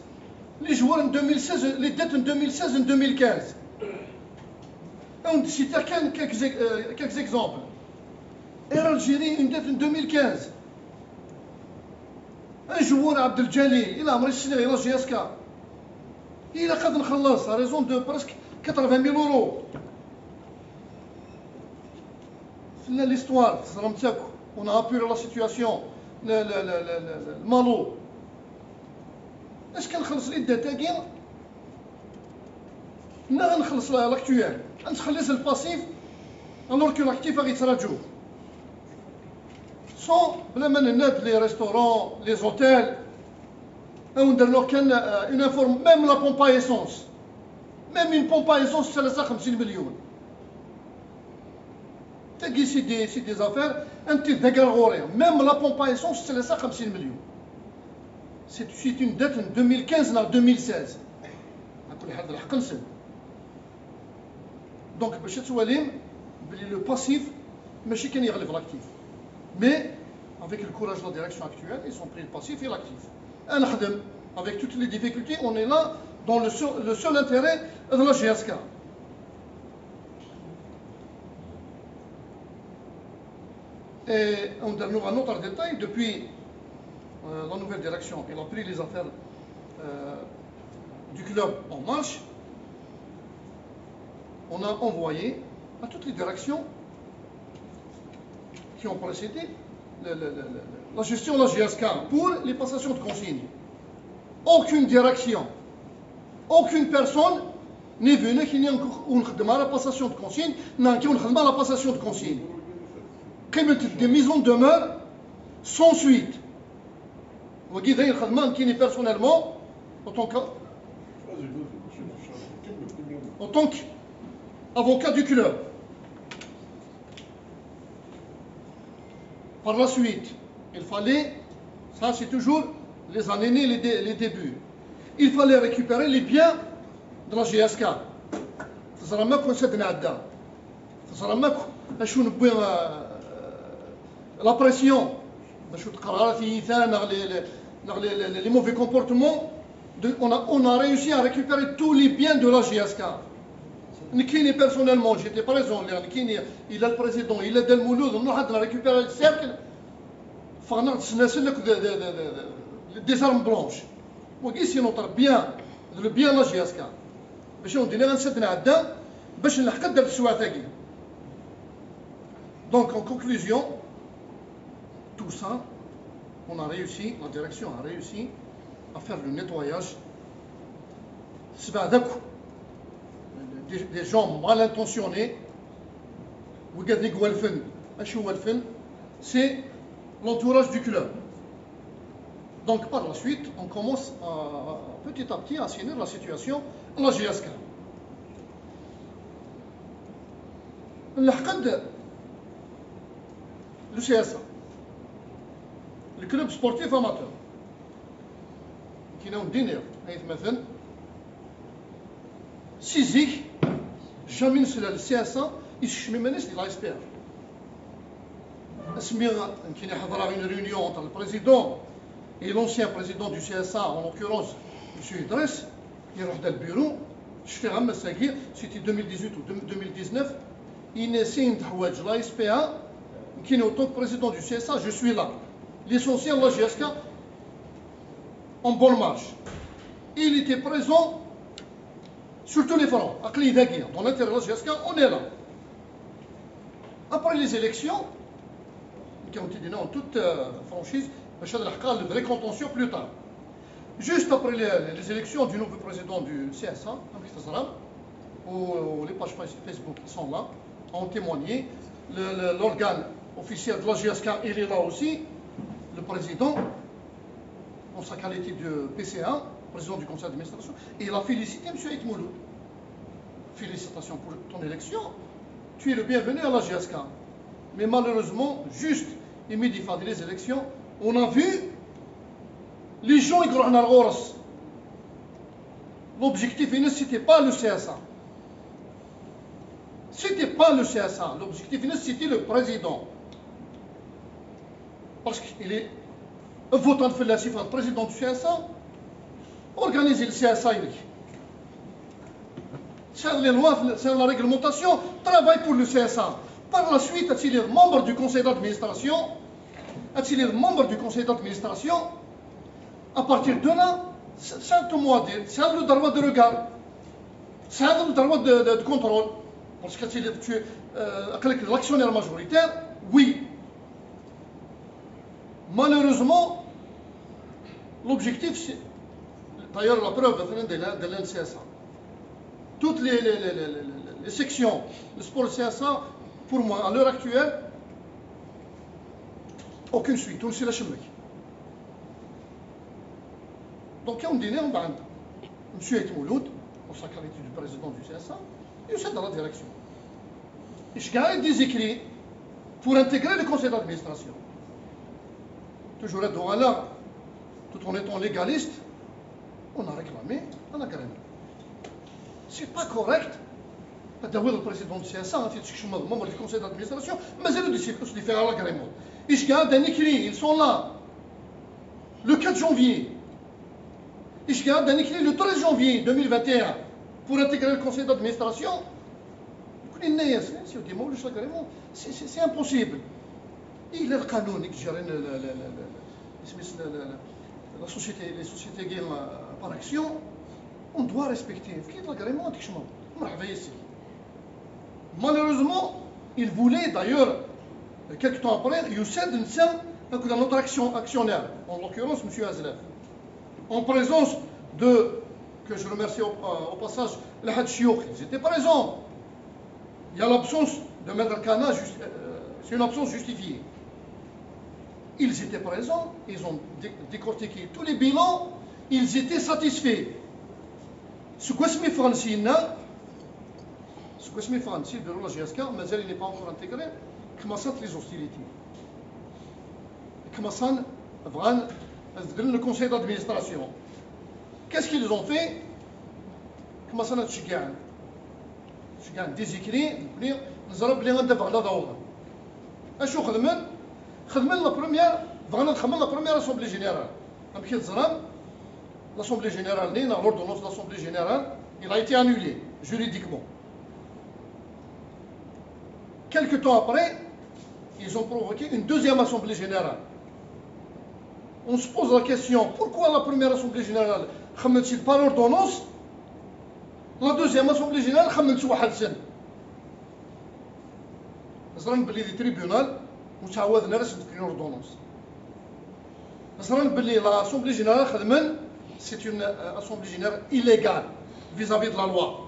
les joueurs en 2016, les dettes en 2016 et en 2015. On cite quelques exemples. Air Algérie, une dette en 2015. Un joueur, Abdel Jalil, il a amené la GSK. Il a قد نخلص à raison de presque 80 000 euros. L'histoire, on a appuyé la situation, le malo. Est-ce qu'elle خلص l'idée تاعي؟ نخلص l'actuel. نخلص le passif, alors que l'actif va يتراجعوا. Sans بلا ما نناد les restaurants, les hôtels, وندير له كان une informe, même la pompe à essence. Même une pompe à essence, c'est 50 millions. C'est des affaires, un petit dégât. Même la pompe à essence, c'est 50 millions. C'est une dette en 2015 à 2016. Donc, le passif, ماشي كان يغلب l'actif. Mais, avec le courage de la direction actuelle, ils ont pris le passif et l'actif. Avec toutes les difficultés, on est là dans le seul intérêt de la GSK. Et on donne un autre détail, depuis la nouvelle direction, elle a pris les affaires du club en marche, on a envoyé à toutes les directions qui ont précédé la gestion de la GSK pour les passations de consignes. Aucune direction, aucune personne n'est venue qui n'a pas la passation de consigne, n'a pas la passation de consigne. Des mises en demeure sans suite. Vous guidez le khadman qui n'est personnellement en tant qu'avocat du club. Par la suite, il fallait, ça c'est toujours les années, les débuts, il fallait récupérer les biens de la GSK. La pression, les mauvais comportements, on a réussi à récupérer tous les biens de la GSK. Personnellement, j'étais présent, il a le président, il a Del Mouloud, on a récupéré le cercle, des armes blanches. C'est notre bien, le bien de la GSK. Donc en conclusion, tout ça, on a réussi, la direction a réussi à faire le nettoyage. Des gens mal intentionnés, c'est l'entourage du club. Donc par la suite, on commence petit à petit à assainir la situation à la GSK. Le CSA, le club sportif amateur, qui n'a un dîner, مثلا سيزيك jamais le CSA يشمي منس de la SPR. Il y a une réunion entre le président et l'ancien président du CSA, en l'occurrence M. Idriss, il est dans le bureau, c'était 2018 ou 2019, il essaie de la SPA, qui est en tant que président du CSA, je suis là. L'essentiel de la GSK en bonne marche. Il était présent sur tous les fronts, à Clé-Daguia, dans l'intérieur de la GSK, on est là. Après les élections, qui ont été données en toute franchise, le vrai contentieux plus tard. Juste après les élections du nouveau président du CSA, où les pages Facebook sont là, ont témoigné, l'organe officiel de la GSK, il est là aussi, le président, en sa qualité de PCA, président du conseil d'administration, et il a félicité M. Itmouloud. Félicitations pour ton élection, tu es le bienvenu à la GSK. Mais malheureusement, juste immédiatement des élections, on a vu les gens qui ont eu l'objectif, ce n'était pas le CSA. C'était pas le CSA. L'objectif, c'était le président. Parce qu'il est un votant de félicité, le président du CSA, organiser le CSA. C'est les lois, c'est la réglementation, travaille pour le CSA. Par la suite, il est membre du conseil d'administration. Il est membre du conseil d'administration. À partir de là, c'est le droit de regard. C'est un droit de contrôle. Parce que tu es l'actionnaire majoritaire, oui. Malheureusement, l'objectif, c'est. D'ailleurs, la preuve de l'NCSA. Toutes les sections de sport CSA, pour moi, à l'heure actuelle, aucune suite. On sait la chemin. Donc, on dit, on va. M. Etmouloud, en sa qualité du président du CSA, il est dans la direction. Il y a des écrits pour intégrer le conseil d'administration. Toujours être dans là, tout en étant légaliste, on a réclamé un agrément. Ce n'est pas correct. Le président du CSA, membre du conseil d'administration, mais il de faire l'agrément. Il y a des écrits, ils sont là. Le 4 janvier. Il y a des écrits le 13 janvier 2021 pour intégrer le conseil d'administration. C'est impossible. Il est le canon qui gère les sociétés par action. On doit respecter. Malheureusement, il voulait d'ailleurs, quelques temps après, Youssef notre actionnaire, en l'occurrence M. Azlef, en présence de, que je remercie au passage, les Hadj Chiouk, ils étaient présents. Il y a l'absence de Maître Kana, c'est une absence justifiée. Ils étaient présents, ils ont décortiqué tous les bilans, ils étaient satisfaits. Ce que je me fais de la GSK, mais elle n'est pas encore intégrée, commencent les hostilités. Commencent le conseil d'administration. Qu'est-ce qu'ils ont fait? Commencent à تشجعنا des écrits نزرب لي غندافع على ضوء اشو خدمن لا بروميير بغينا نخدموا لا بروميير اسومبلي جينيرال نمشي نزرب l'assemblée générale l'ordonnance de l'assemblée générale il a été annulé juridiquement. Quelque temps après ils ont provoqué une deuxième assemblée générale. On se pose la question, pourquoi la première assemblée générale خممت pas l'ordonnance, la deuxième assemblée générale خممت واحد سنة. نظرا باللي دي تريبيونال متعودنا باش نديرو l'ordonnance. نظرا باللي l'assemblée générale خدمن c'est une assemblée générale illégale vis-à-vis de la loi.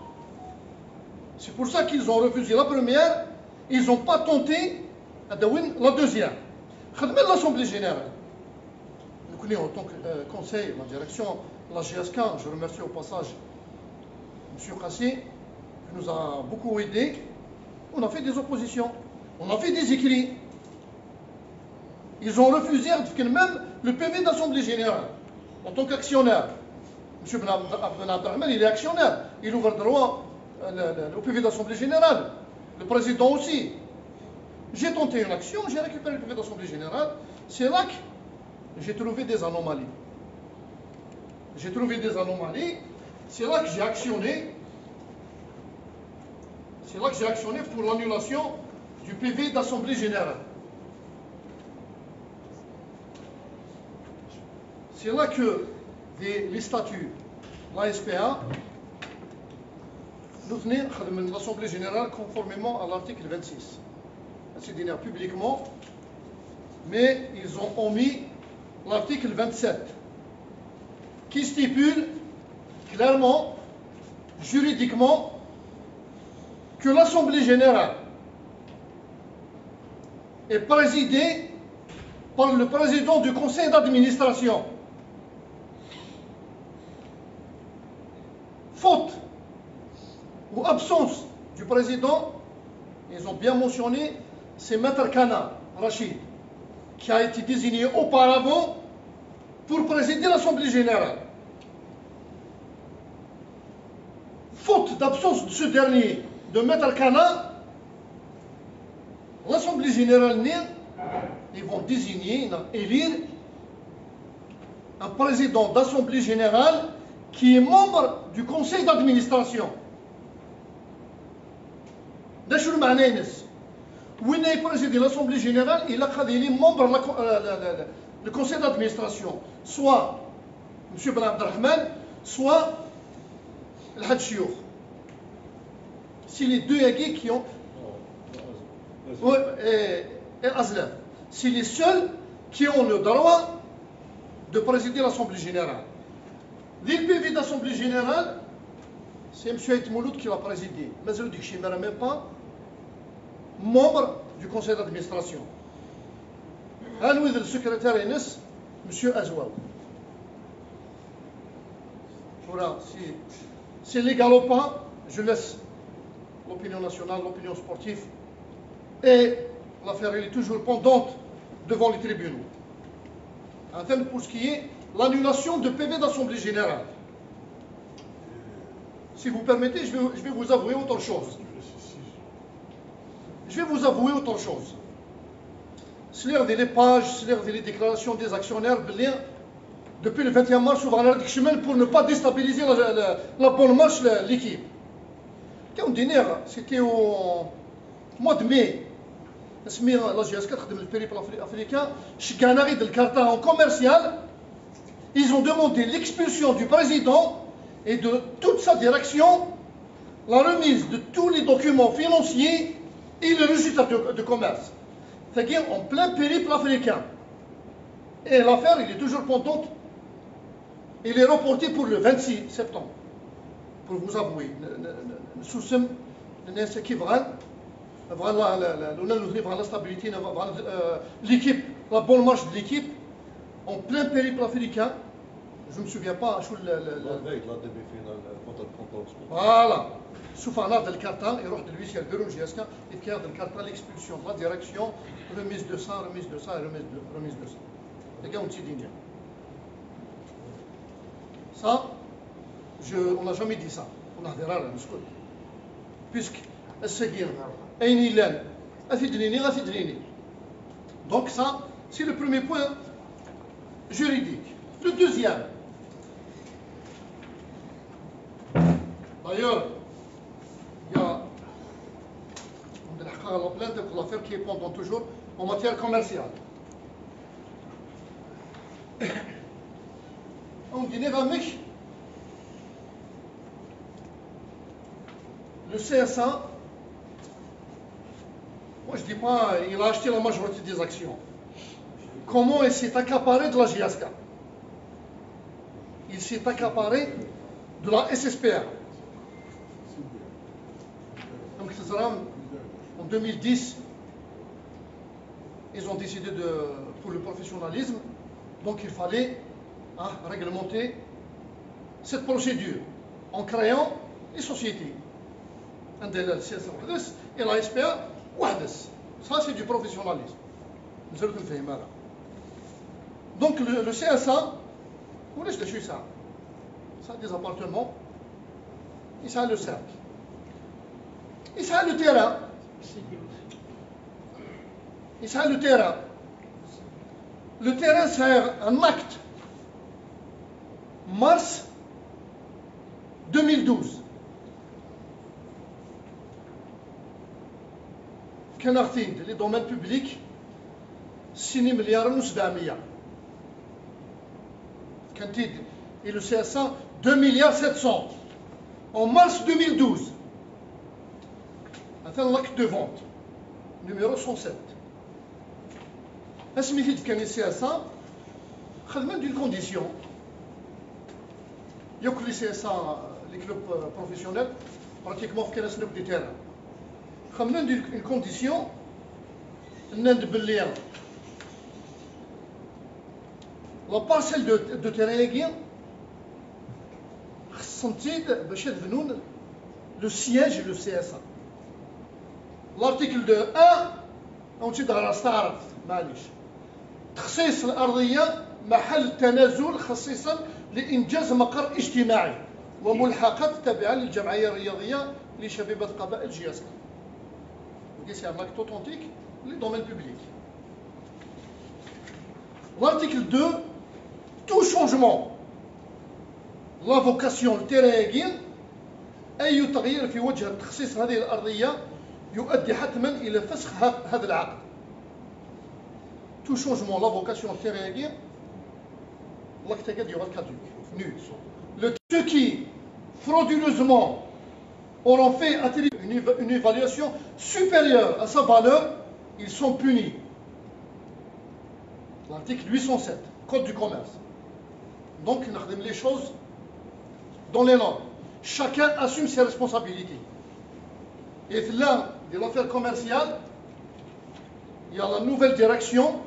C'est pour ça qu'ils ont refusé la première, ils n'ont pas tenté la deuxième. خدمن l'assemblée générale. En tant que conseil, la direction, la GSK, je remercie au passage M. Kassi, qui nous a beaucoup aidés. On a fait des oppositions, on a fait des écrits. Ils ont refusé même le PV d'Assemblée Générale, en tant qu'actionnaire. M. Ben Abdelrahman, il est actionnaire, il ouvre droit au PV d'Assemblée Générale. Le président aussi. J'ai tenté une action, j'ai récupéré le PV d'Assemblée Générale. C'est là que j'ai trouvé des anomalies. C'est là que j'ai actionné. C'est là que j'ai actionné pour l'annulation du PV d'Assemblée Générale. C'est là que les statuts, la SPA, nous venaient de l'Assemblée Générale conformément à l'article 26. C'est donné publiquement, mais ils ont omis l'article 27, qui stipule clairement, juridiquement, que l'Assemblée Générale est présidée par le président du conseil d'administration. Faute ou absence du président, ils ont bien mentionné, c'est Maître Kana, Rachid, qui a été désigné auparavant pour présider l'Assemblée Générale. Faute d'absence de ce dernier, de Maître Kana, l'Assemblée Générale, ils vont désigner, élire un président d'Assemblée Générale qui est membre du conseil d'administration. D'ailleurs, où il est président de l'Assemblée Générale, il a créé membre du conseil d'administration, soit M. Ben Abdelrahman, soit le Hadj Chiouk. c'est les deux Yagui qui ont. Oui, et Azlaf. C'est les seuls qui ont le droit de présider l'Assemblée générale. Le PV d'Assemblée générale, c'est M. Haït Mouloud qui l'a présidé. Mais je ne dis même pas membre du conseil d'administration. Le secrétaire Enes, M. Azouaou. Voilà, c'est légal ou pas, je laisse l'opinion nationale, l'opinion sportive. Et l'affaire est toujours pendante devant les tribunaux. Enfin, pour ce qui est l'annulation de PV d'Assemblée générale. Si vous permettez, je vais vous avouer autre chose. Je vais vous avouer autre chose. C'est l'heure des pages, c'est l'heure des déclarations des actionnaires, depuis le 21 mars, on va pour ne pas déstabiliser la bonne marche de l'équipe. C'était au mois de mai. La GSK, le périple africain, chez Canary de Carta en commercial, ils ont demandé l'expulsion du président et de toute sa direction, la remise de tous les documents financiers et le résultat de commerce. C'est-à-dire en plein périple africain. Et l'affaire, il est toujours pendante. Il est reporté pour le 26 septembre. Pour vous avouer. La stabilité, l'équipe, la bonne marche de l'équipe, en plein périple africain. Je ne me souviens pas. Voilà. Soufana del Carta, il roule de l'huissier de l'UGSK, il y a del Carta l'expulsion de la direction, remise de ça, remise de ça et remise de ça. Les gars, on s'y dit. Ça, on n'a jamais dit ça. On a des rares, puisque السجين أين إلان أفيدني. Donc ça, c'est le premier point juridique. Le deuxième. D'ailleurs, il y a la plainte pour l'affaire qui est pendant toujours en matière commerciale. On dit le CSA, moi je ne dis pas il a acheté la majorité des actions. Comment il s'est accaparé de la GSK? Il s'est accaparé de la SSPR. Donc en 2010, ils ont décidé pour le professionnalisme, donc il fallait réglementer cette procédure en créant les sociétés. Et la SPA, ça c'est du professionnalisme. Donc le CSA, vous laissez ça. Ça a des appartements, et ça a le cercle. Et ça a le terrain. Et ça a le terrain. Le terrain, c'est un acte. Mars 2012. كان عارفين les domaines publics 6 مليار و700 كانت et le CSA 2 milliards 700 en mars 2012 atteint l'acte de vente numéro 107 اسميت كان الCSA خدمه d'une condition ياك لي CSA les clubs professionnels pratiquement في كاس نبدي terrain خمنا ندير une condition نند باللي لا بارسيل دو تيريغي خصهم تزيد باش يدفنون لو سياج لو سي اس ا لارتيكل دو 1 او تزيد على استعرض معليش تخصيص الارضيه محل تنازل خصيصا لانجاز مقر اجتماعي وملحقات تابعه للجمعيه الرياضيه لشبيبه قبائل جياسكا. C'est un acte authentique, le domaine public. L'article 2, tout changement, la vocation, le terrain, أي تغيير في وجه تخصيص هذه الأرضية يؤدي حتما إلى فسخ هذا العقد. Tout changement, la vocation, le terrain, l'acte il y aura caduc, nul. Ceux qui frauduleusement auront fait une évaluation supérieure à sa valeur, ils sont punis. L'article 807, Code du commerce. Donc, nous avons les choses dans les normes. Chacun assume ses responsabilités. Et là, de l'affaire commerciale, il y a la nouvelle direction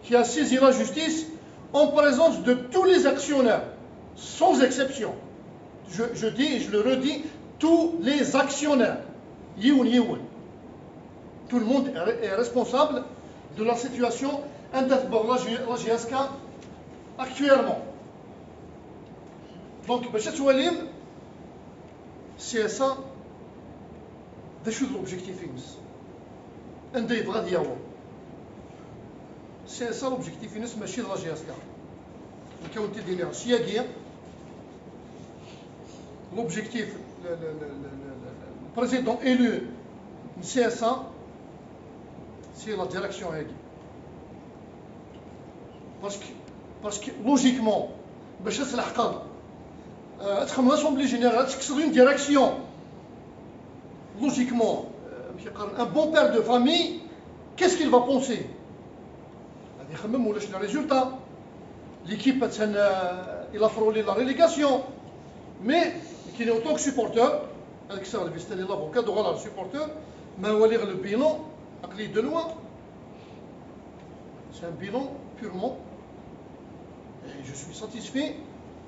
qui a saisi la justice en présence de tous les actionnaires, sans exception. Je dis et je le redis, tous les actionnaires. Tout le monde est responsable de la situation la GSK actuellement. Donc, c'est ça. C'est l'objectif. C'est ça l'objectif. ماشي la GSK. L'objectif, le président élu CSA, c'est la direction. Parce que logiquement, l'Assemblée générale, c'est une direction. Logiquement, un bon père de famille, qu'est-ce qu'il va penser? Il a même le résultat. L'équipe, il a frôlé la relégation. Mais, qui est en tant que supporter, l'avocat de supporter, mais on va lire le bilan, de loin. C'est un bilan purement, et je suis satisfait,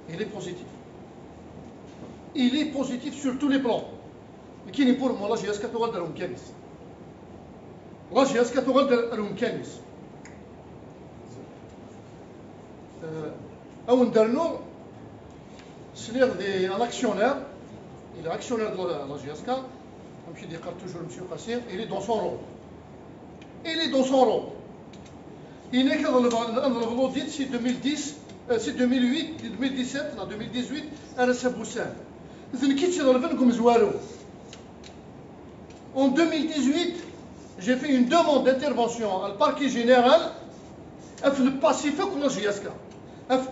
il est positif. Il est positif sur tous les plans. Mais qui n'est pour moi, la GSK تغال دارهم كانس. La GSK تغال دارهم كانس. أو ندرنو سلير un actionnaire, il est actionnaire de la GSK, comme je dis toujours M. Qassir, il est dans son rôle. Il est dans son rôle. Il n'est que dans l'audit, c'est 2010, c'est 2008, 2017, 2018, RSA Boussan. En 2018, j'ai fait une demande d'intervention au parquet général في الباسيفيك ولا GSK.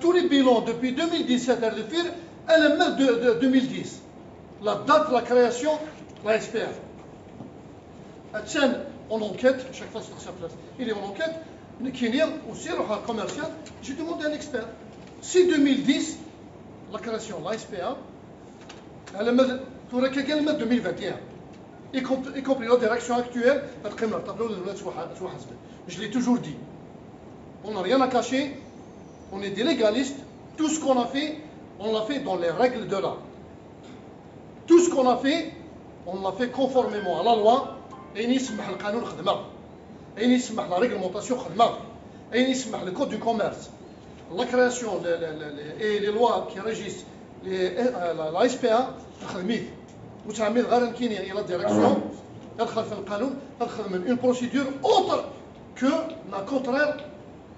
Tous les bilans depuis 2017 à la même de 2010. La date de la création, la SPF. En enquête, chaque fois sur sa place, il est en enquête. Aussi, le commercial, j'ai demandé à un expert. Si 2010, la création, la SPA, elle est 2021, y compris la direction actuelle, je l'ai toujours dit. On n'a rien à cacher, on est des légalistes. Tout ce qu'on a fait, on l'a fait dans les règles de l'art. Tout ce qu'on a fait, on l'a fait conformément à la loi. Et il y a la réglementation, et il y a le code du commerce. La création et les lois qui régissent la SPA, وتعمل غير يمكن الى الديريكسيون تدخل في القانون تدخل من une procédure autre que la contraire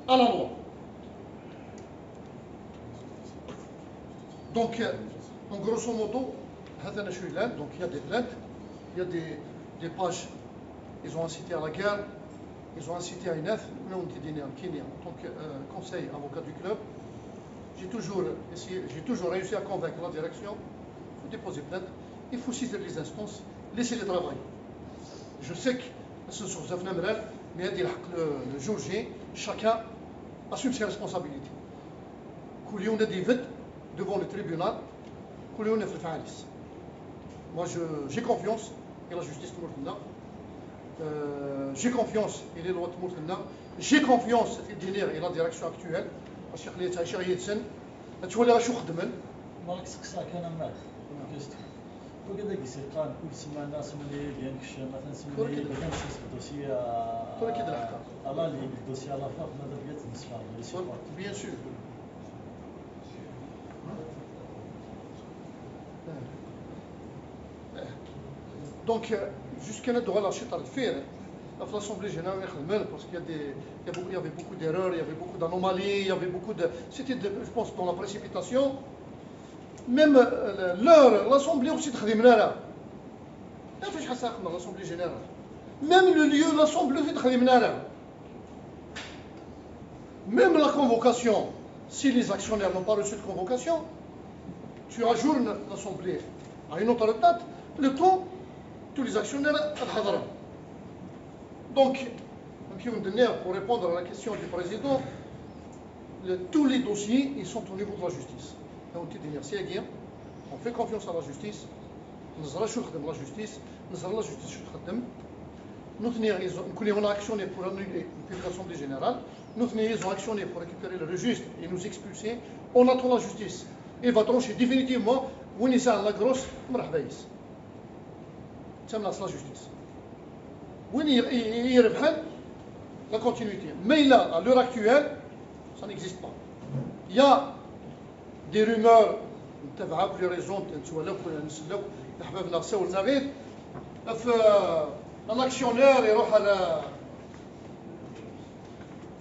à la loi. Donc en grosso modo هذا شو الان. Donc il y a des plaintes, il y a des pages, ils ont incité à la guerre, ils ont incité à une œuvre. Nous on dit en Kenya en tant que conseil avocat du club, j'ai toujours réussi à convaincre la direction de déposer plainte. Il faut saisir les instances, laisser les travailler. Je sais que ce sont des affaires, mais il y a le juge, chacun assume ses responsabilités. Coulion a des vides devant le tribunal, coulion a fait falis. Moi j'ai confiance en la justice de Mourtena, j'ai confiance en les lois de Mourtena, j'ai confiance en le délire et la direction actuelle, parce que les tâches sont tu vois les rachous خدمن مالك سقسا كان مات وكذا يصير كان كل سيما الناس ملي ديال كش مثلا سمي لي بدا نمشي الدوسي على لي الدوسي على فاق ماذا بيت نصفى bien sûr. Donc jusqu'à là doit lâcher par le faire. L'Assemblée générale, parce qu'il y avait beaucoup d'erreurs, il y avait beaucoup d'anomalies, il y avait beaucoup de... C'était, je pense, dans la précipitation. Même l'heure, l'Assemblée aussi de Khadimnara. Il n'y a pas de l'Assemblée générale. Même le lieu, l'Assemblée aussi de Khadimnara. Même la convocation, si les actionnaires n'ont pas reçu de convocation, tu ajournes l'Assemblée à une autre date, le temps, tous les actionnaires al-Hadra. Donc, pour répondre à la question du président, tous les dossiers ils sont au niveau de la justice. On fait confiance à la justice. Nous allons la justice. Nous allons la justice. Nous avons actionné pour annuler l'assemblée générale. Nous avons actionné pour récupérer le registre et nous expulser. On attend la justice. Et va trancher définitivement où il y a la grosse marhabais. C'est la justice. Où il y a la continuité. Mais là, à l'heure actuelle, ça n'existe pas. Il y a des rumeurs, pour les raisons, un actionnaire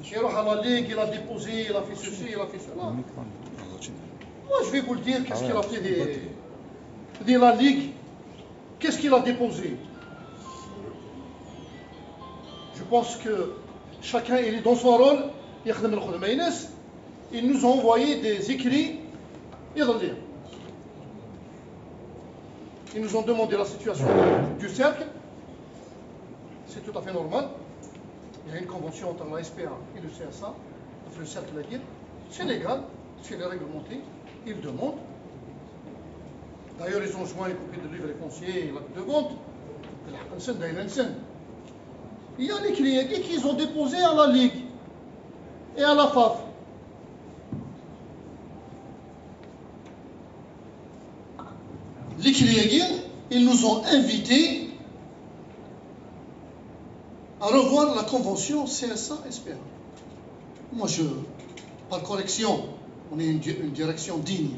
il à la Ligue, il a déposé, il a fait ceci, il a fait cela. Moi, je vais vous le dire, qu'est-ce qu'il a fait de la Ligue. Qu'est-ce qu'il a déposé? Je pense que chacun il est dans son rôle. Ils nous ont envoyé des écrits. Ils nous ont demandé la situation du cercle. C'est tout à fait normal. Il y a une convention entre la SPA et le CSA, entre le cercle à dire. C'est légal, c'est réglementé. Ils demandent. D'ailleurs, ils ont joint une copie de livre foncier et l'acte de vente. Il y a les clients qu'ils ont déposés à la Ligue et à la FAF. Les clients, ils nous ont invités à revoir la convention CSA-SPA. Moi, par correction, on est une direction digne.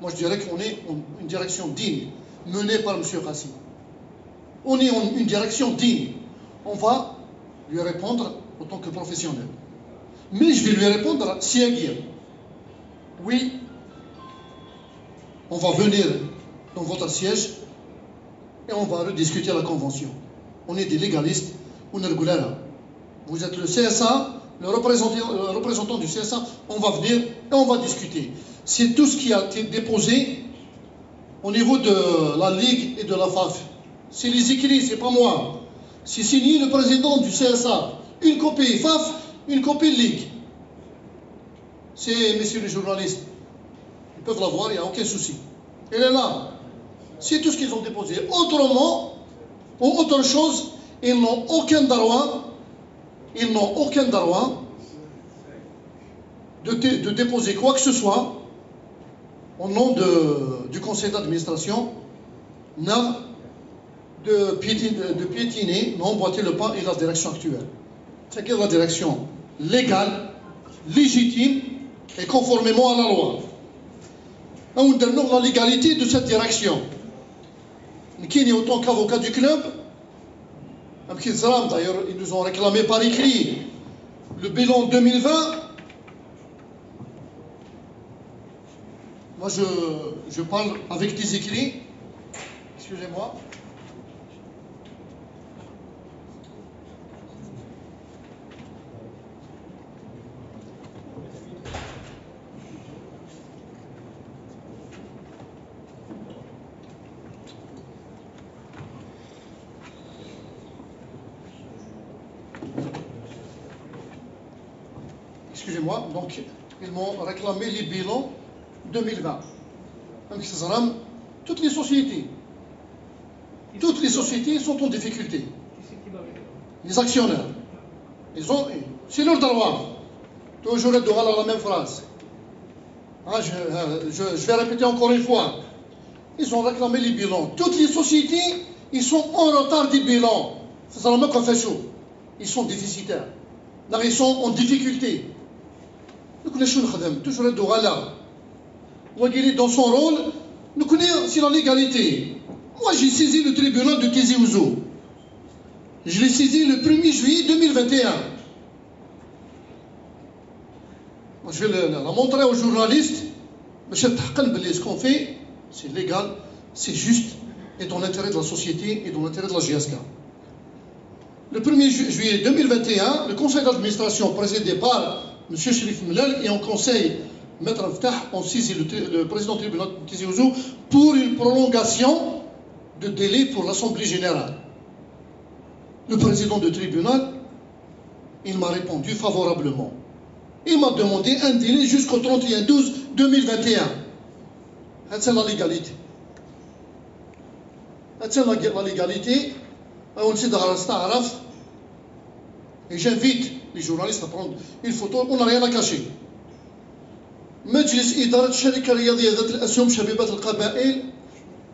Moi, je dirais qu'on est une direction digne, menée par M. Rassi. On est une direction digne. On va lui répondre en tant que professionnel. Mais je vais lui répondre si aguerri. Oui, on va venir dans votre siège et on va rediscuter la convention. On est des légalistes, on est réguliers. Vous êtes le CSA, le représentant du CSA, on va venir et on va discuter. C'est tout ce qui a été déposé au niveau de la Ligue et de la FAF. C'est les écrits, c'est pas moi. C'est signé le président du CSA. Une copie FAF, une copie Ligue. C'est, messieurs les journalistes, ils peuvent la voir, il n'y a aucun souci. Elle est là. C'est tout ce qu'ils ont déposé. Autrement, ou autre chose, ils n'ont aucun droit, de déposer quoi que ce soit au nom du conseil d'administration, de piétiner, d'emboîter le pas et la direction actuelle. C'est la direction légale, légitime et conformément à la loi. On donne la légalité de cette direction. Qui est autant qu'avocat du club, d'ailleurs, ils nous ont réclamé par écrit le bilan 2020. Moi, je parle avec des écrits. Excusez-moi. Excusez-moi, donc ils m'ont réclamé les bilans 2020. Toutes les sociétés sont en difficulté. Les actionnaires, c'est leur droit. Toujours être à la même phrase. Je vais répéter encore une fois. Ils ont réclamé les bilans. Toutes les sociétés, ils sont en retard des bilans. Ils sont déficitaires. Ils sont en difficulté. Toujours être dans son rôle, nous connaissons si la légalité. Moi, j'ai saisi le tribunal de Tizi Ouzou. Je l'ai saisi le 1er juillet 2021. Moi, je vais la montrer aux journalistes. Ce qu'on fait, c'est légal, c'est juste, et dans l'intérêt de la société et dans l'intérêt de la GSK. Le 1er juillet 2021, le conseil d'administration présidé par M. Chérif Mellal et en conseil Maître Aftah ont saisi le président du tribunal de Tizi Ouzou pour une prolongation de délai pour l'Assemblée générale. Le président du tribunal, il m'a répondu favorablement. Il m'a demandé un délai jusqu'au 31/12/2021. C'est la légalité. C'est la légalité. Et j'invite les journalistes à prendre une photo. On n'a rien à cacher. مجلس إدارة الشركة الرياضية ذات الأسهم شبيبة القبائل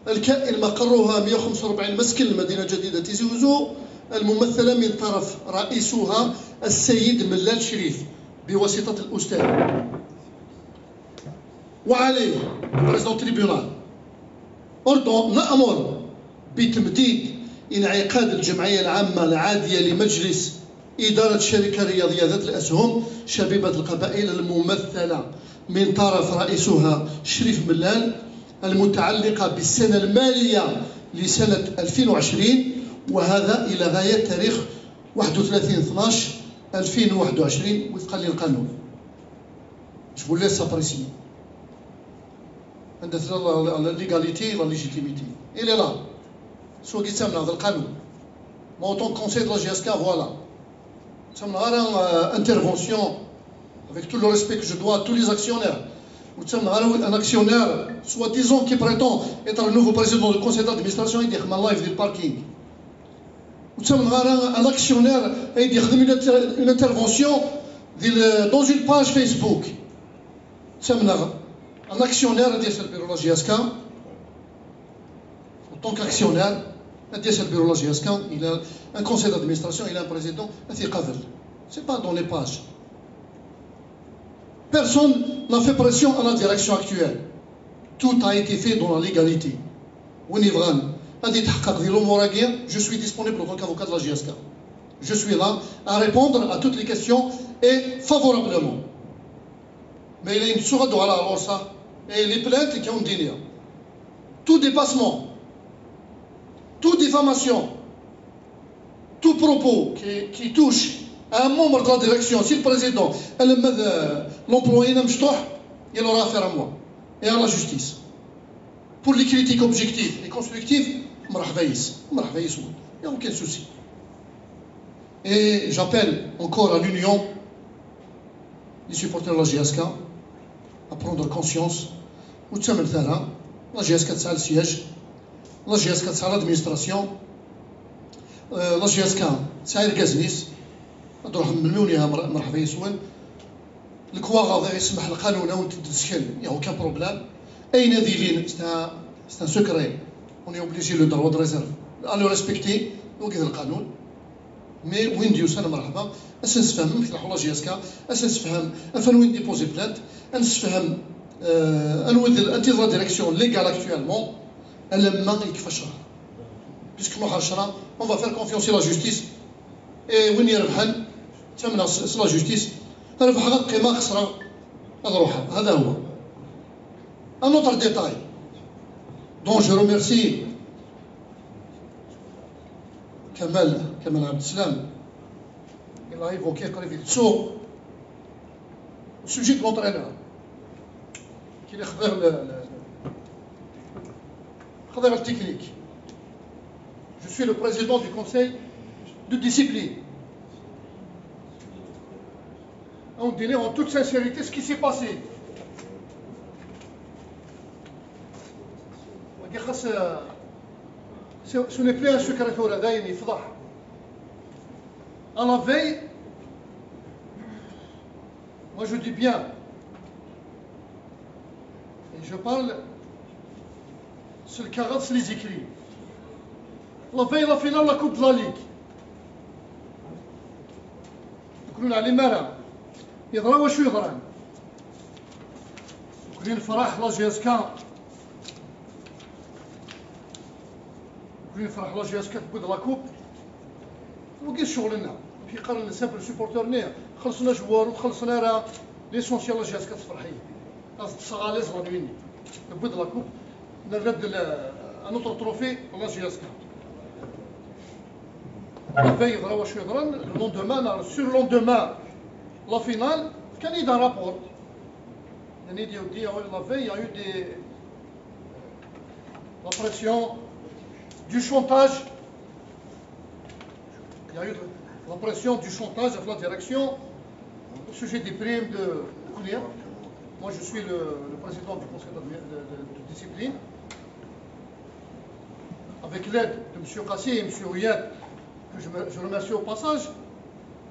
الكائن مقرها 145 مسكن المدينة الجديدة تيزي وزو الممثلة من طرف رئيسها السيد ملال شريف بواسطة الأستاذ وعليه بريزيدون تريبيونال أردن نأمر بتمديد انعقاد الجمعية العامة العادية لمجلس إدارة الشركة الرياضية ذات الأسهم شبيبة القبائل الممثلة من طرف رئيسها شريف ملال المتعلقة بالسنة المالية لسنة 2020 وهذا إلى غاية تاريخ 31/12/2021 وفقا للقانون. Je vous laisse apprécier. عند la légalité, la légitimité. Il est là. سوى كي تسمى هذا القانون. ما autant conseil de la GSK, voilà. تسمى غير intervention avec tout le respect que je dois à tous les actionnaires. Ou تسمى غير un actionnaire soi-disant qui prétend être le nouveau président du conseil d'administration يدير من live du parking. Ou تسمى غير un actionnaire يدير une intervention dans une page Facebook. تسمى un actionnaire يدير في البيرو لا GSK. En tant qu'actionnaire, le bureau de la GSK, il a un conseil d'administration, il a un président, ce n'est pas dans les pages. Personne n'a fait pression à la direction actuelle. Tout a été fait dans la légalité. Je suis disponible en tant qu'avocat de la GSK. Je suis là à répondre à toutes les questions et favorablement. Mais il y a une sourate de la ça et les plaintes qui ont dit tout dépassement. Toute diffamation, tout propos qui touche à un membre de la direction, si le président, l'employé il aura affaire à moi et à la justice. Pour les critiques objectives et constructives, il n'y a aucun souci. Et j'appelle encore à l'union, les supporters de la GSK, à prendre conscience. La GSK a le siège. La GSK تسعى l'administration la GSK تسعى الكازنيس نروح نملونيها مرحبا يسون الكوا غادي يسمح القانون وتتسكن يا aucun problème أين ذيلين c'est un secret on est obligé le droit de réserve à le respecter وكذا القانون مي وين ديوس أنا مرحبا أسنسفهم مثل حول GSK أسنسفهم أفن وين ديبوزي بلانت أنسفهم أنوذ الانتظار ديريكسيون ليغال actuellement puisque on va faire confiance à la justice et وين يربحن تمنع la justice ربح غتبقي ما خسرة هذا هو. Un autre détail dont je remercie Kamal Abdeslam, il a évoqué sur le sujet de l'entraîneur qui est le technique. Je suis le président du conseil de discipline. On dit en toute sincérité ce qui s'est passé. Ce n'est plus un secret pour la à la veille, moi je dis bien, et je parle sur le carrosse les écrits. La veille la finale la Coupe de la Ligue. يكونون على مرة يضرب وشو يضرب. يكونين فرح لا جيسكا. يكونين فرح لا جيسكا تبود لا كوب. وكاين شغلنا. في قرن سامبل سوبورتور نيا خلصنا جوار وخلصنا راه ليسونسيال لا جيسكا تفرحي. قصد صغاليز غاديين. تبود لا كوب. نرد un autre trophée pour la GSK. La veille, le lendemain, sur le lendemain, la finale, il y a un rapport. La veille, il y a eu la pression du chantage. Il y a eu la pression du chantage de la direction au sujet des primes de combien. Moi, je suis le président du conseil de discipline. Avec l'aide de M. Kassi et M. Ouyad, que je remercie au passage,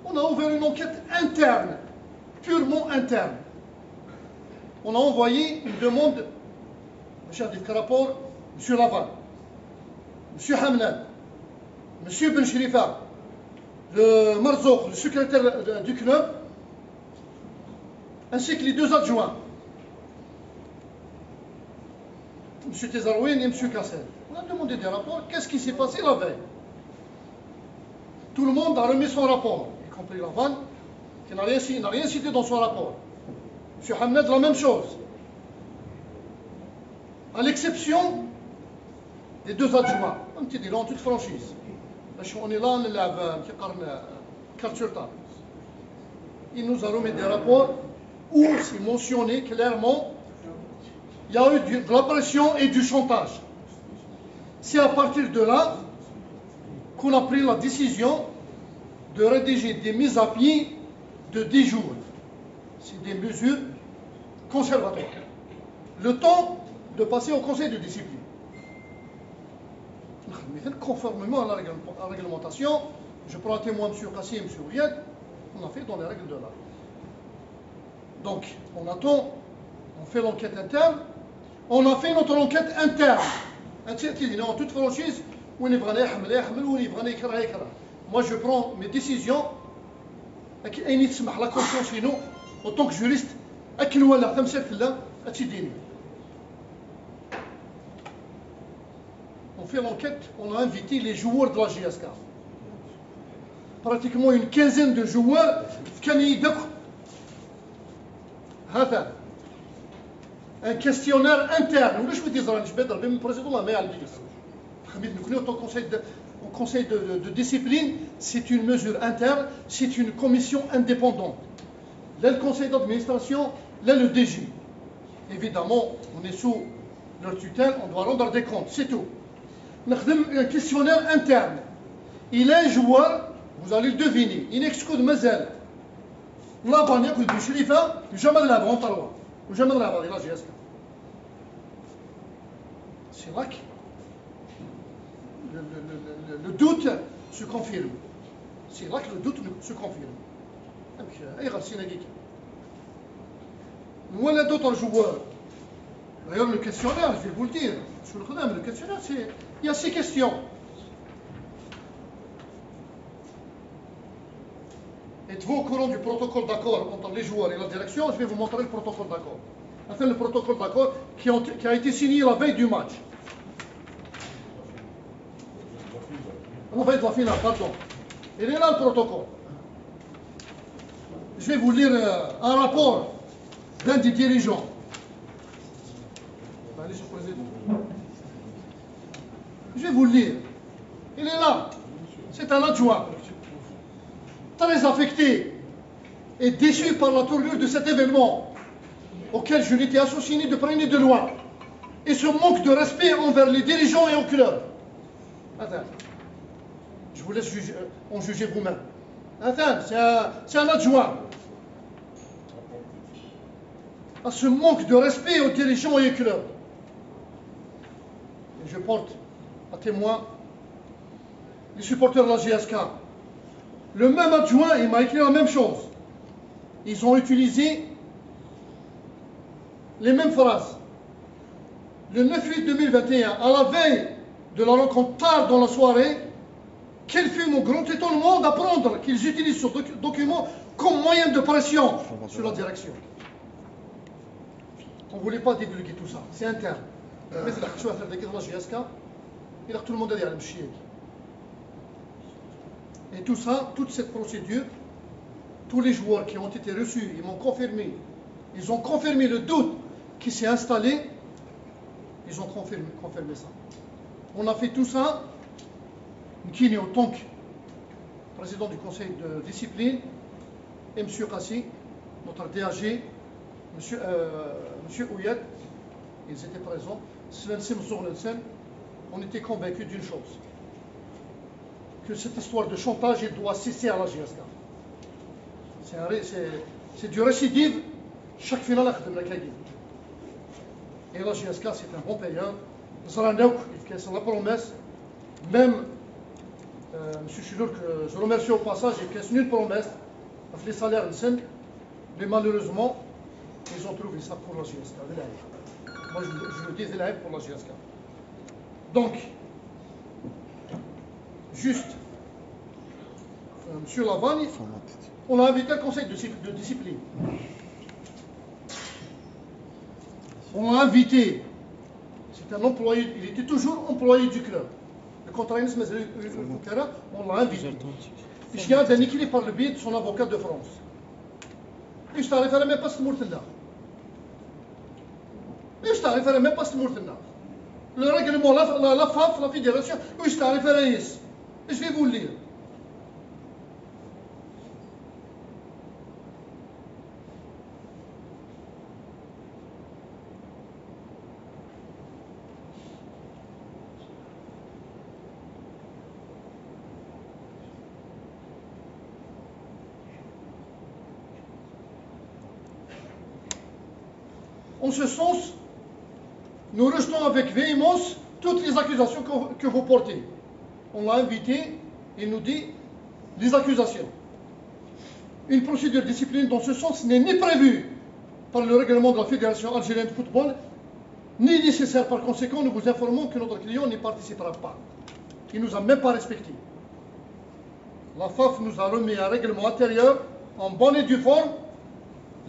on a ouvert une enquête interne, purement interne. On a envoyé une demande, M. Adif Karapor, M. Laval, M. Hamlan, M. Ben Sherifa, le Marzouk, le secrétaire du club, ainsi que les deux adjoints, M. Tezarouine et M. Kassel. On a demandé des rapports. Qu'est-ce qui s'est passé la veille? Tout le monde a remis son rapport, y compris Laval, qui n'a rien cité dans son rapport. M. Hamad, la même chose. À l'exception des deux adjoints. Un petit deal en toute franchise. On est là, on est carte sur table. Il nous a remis des rapports où c'est mentionné clairement il y a eu de la pression et du chantage. C'est à partir de là qu'on a pris la décision de rédiger des mises à pied de 10 jours. C'est des mesures conservatoires. Le temps de passer au conseil de discipline. Conformément à la réglementation, je prends un témoin M. Kassi et M. Ouyad, on a fait dans les règles de l'art. Donc, on attend, on fait l'enquête interne, on a fait notre enquête interne. En toute franchise, moi je prends mes décisions la conscience chez nous, en tant que juriste, on fait l'enquête, on a invité les joueurs de la GSK. Pratiquement une quinzaine de joueurs qui ont un questionnaire interne. Au conseil de discipline, c'est une mesure interne, c'est une commission indépendante. Là, le conseil d'administration, là, le DG. Évidemment, on est sous leur tutelle, on doit rendre des comptes, c'est tout. Un questionnaire interne. Il est un joueur, vous allez le deviner, il exclut Mazel. La bannière de Sherifa, jamais de la vente à loi. Jamais de la vente, c'est là que le doute se confirme. C'est là que le doute se confirme. Nous, on a d'autres joueurs. D'ailleurs, le questionnaire, je vais vous le dire, sur le questionnaire, il y a 6 questions. Êtes-vous au courant du protocole d'accord entre les joueurs et la direction? Je vais vous montrer le protocole d'accord. Enfin, le protocole d'accord qui a été signé la veille du match. La veille de la finale, pardon. Il est là le protocole. Je vais vous lire un rapport d'un des dirigeants. Je vais vous le lire. Il est là. C'est un adjoint. Très affecté et déçu par la tournure de cet événement auquel je n'étais associé ni de près ni de loin. Et ce manque de respect envers les dirigeants et au club. Attends. Je vous laisse en juger vous-même. Attends, c'est un adjoint. À ce manque de respect aux dirigeants et au club. Et je porte à témoin les supporters de la GSK. Le même adjoint, il m'a écrit la même chose. Ils ont utilisé les mêmes phrases. Le 9/8/2021, à la veille de la rencontre tard dans la soirée, quel fut mon grand étonnement d'apprendre qu'ils utilisent ce document comme moyen de pression sur la direction. On ne voulait pas divulguer tout ça, c'est interne. Mais tout le monde a dit et tout ça, toute cette procédure, tous les joueurs qui ont été reçus, ils m'ont confirmé, ils ont confirmé le doute qui s'est installé, ils ont confirmé ça. On a fait tout ça, Nkini en tant que président du conseil de discipline, et M. Kassi, notre DAG, M. Ouyad, ils étaient présents, on était convaincus d'une chose, que cette histoire de chantage doit cesser à la GSK. C'est du récidive, chaque finale a خدمنا كاين. Et la GSK c'est un bon payeur. Zranaouk, il fait la promesse, même M. Chilour, que je remercie au passage, il fait une promesse, avec les salaires mais malheureusement, ils ont trouvé ça pour la GSK. Moi je le dis, c'est pour la GSK. Donc, juste, M. Lavagne, on a invité un conseil de discipline. On l'a invité. C'est un employé, il était toujours employé du club. Le contrat on l'a invité. Il y a un équilibre par le biais de son avocat de France. Et je t'arrive à même pas ce mortel-là. Et je t'arrive à même pas ce mortel-là. Le règlement, la FAF, la fédération, où je t'arrive à et je vais vous le lire. En ce sens, nous rejetons avec véhémence toutes les accusations que vous portez. On l'a invité, il nous dit les accusations. Une procédure disciplinaire dans ce sens n'est ni prévue par le règlement de la Fédération algérienne de football, ni nécessaire. Par conséquent, nous vous informons que notre client n'y participera pas. Il ne nous a même pas respecté. La FAF nous a remis un règlement intérieur en bonne et due forme,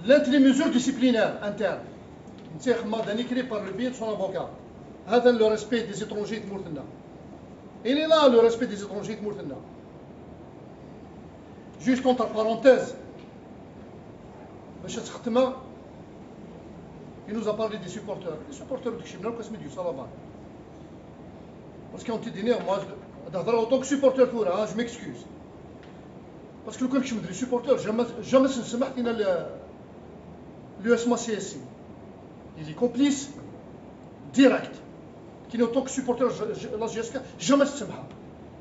les mesures disciplinaires internes. Écrit par le biais de son avocat. C'est le respect des étrangers de Mourtena. Il est là le respect des étrangers de Mourtena. Juste entre parenthèses, il nous a parlé des supporters. Les supporters de Kishimna, qu'est-ce que c'est du Salaban? Parce qu'on dit, moi, en tant que supporter, je m'excuse. Parce que les supporters, jamais se mettent dans l'USMA CSI. Il est complice direct. Qui n'est autant que supporter de la GSK, jamais se sema.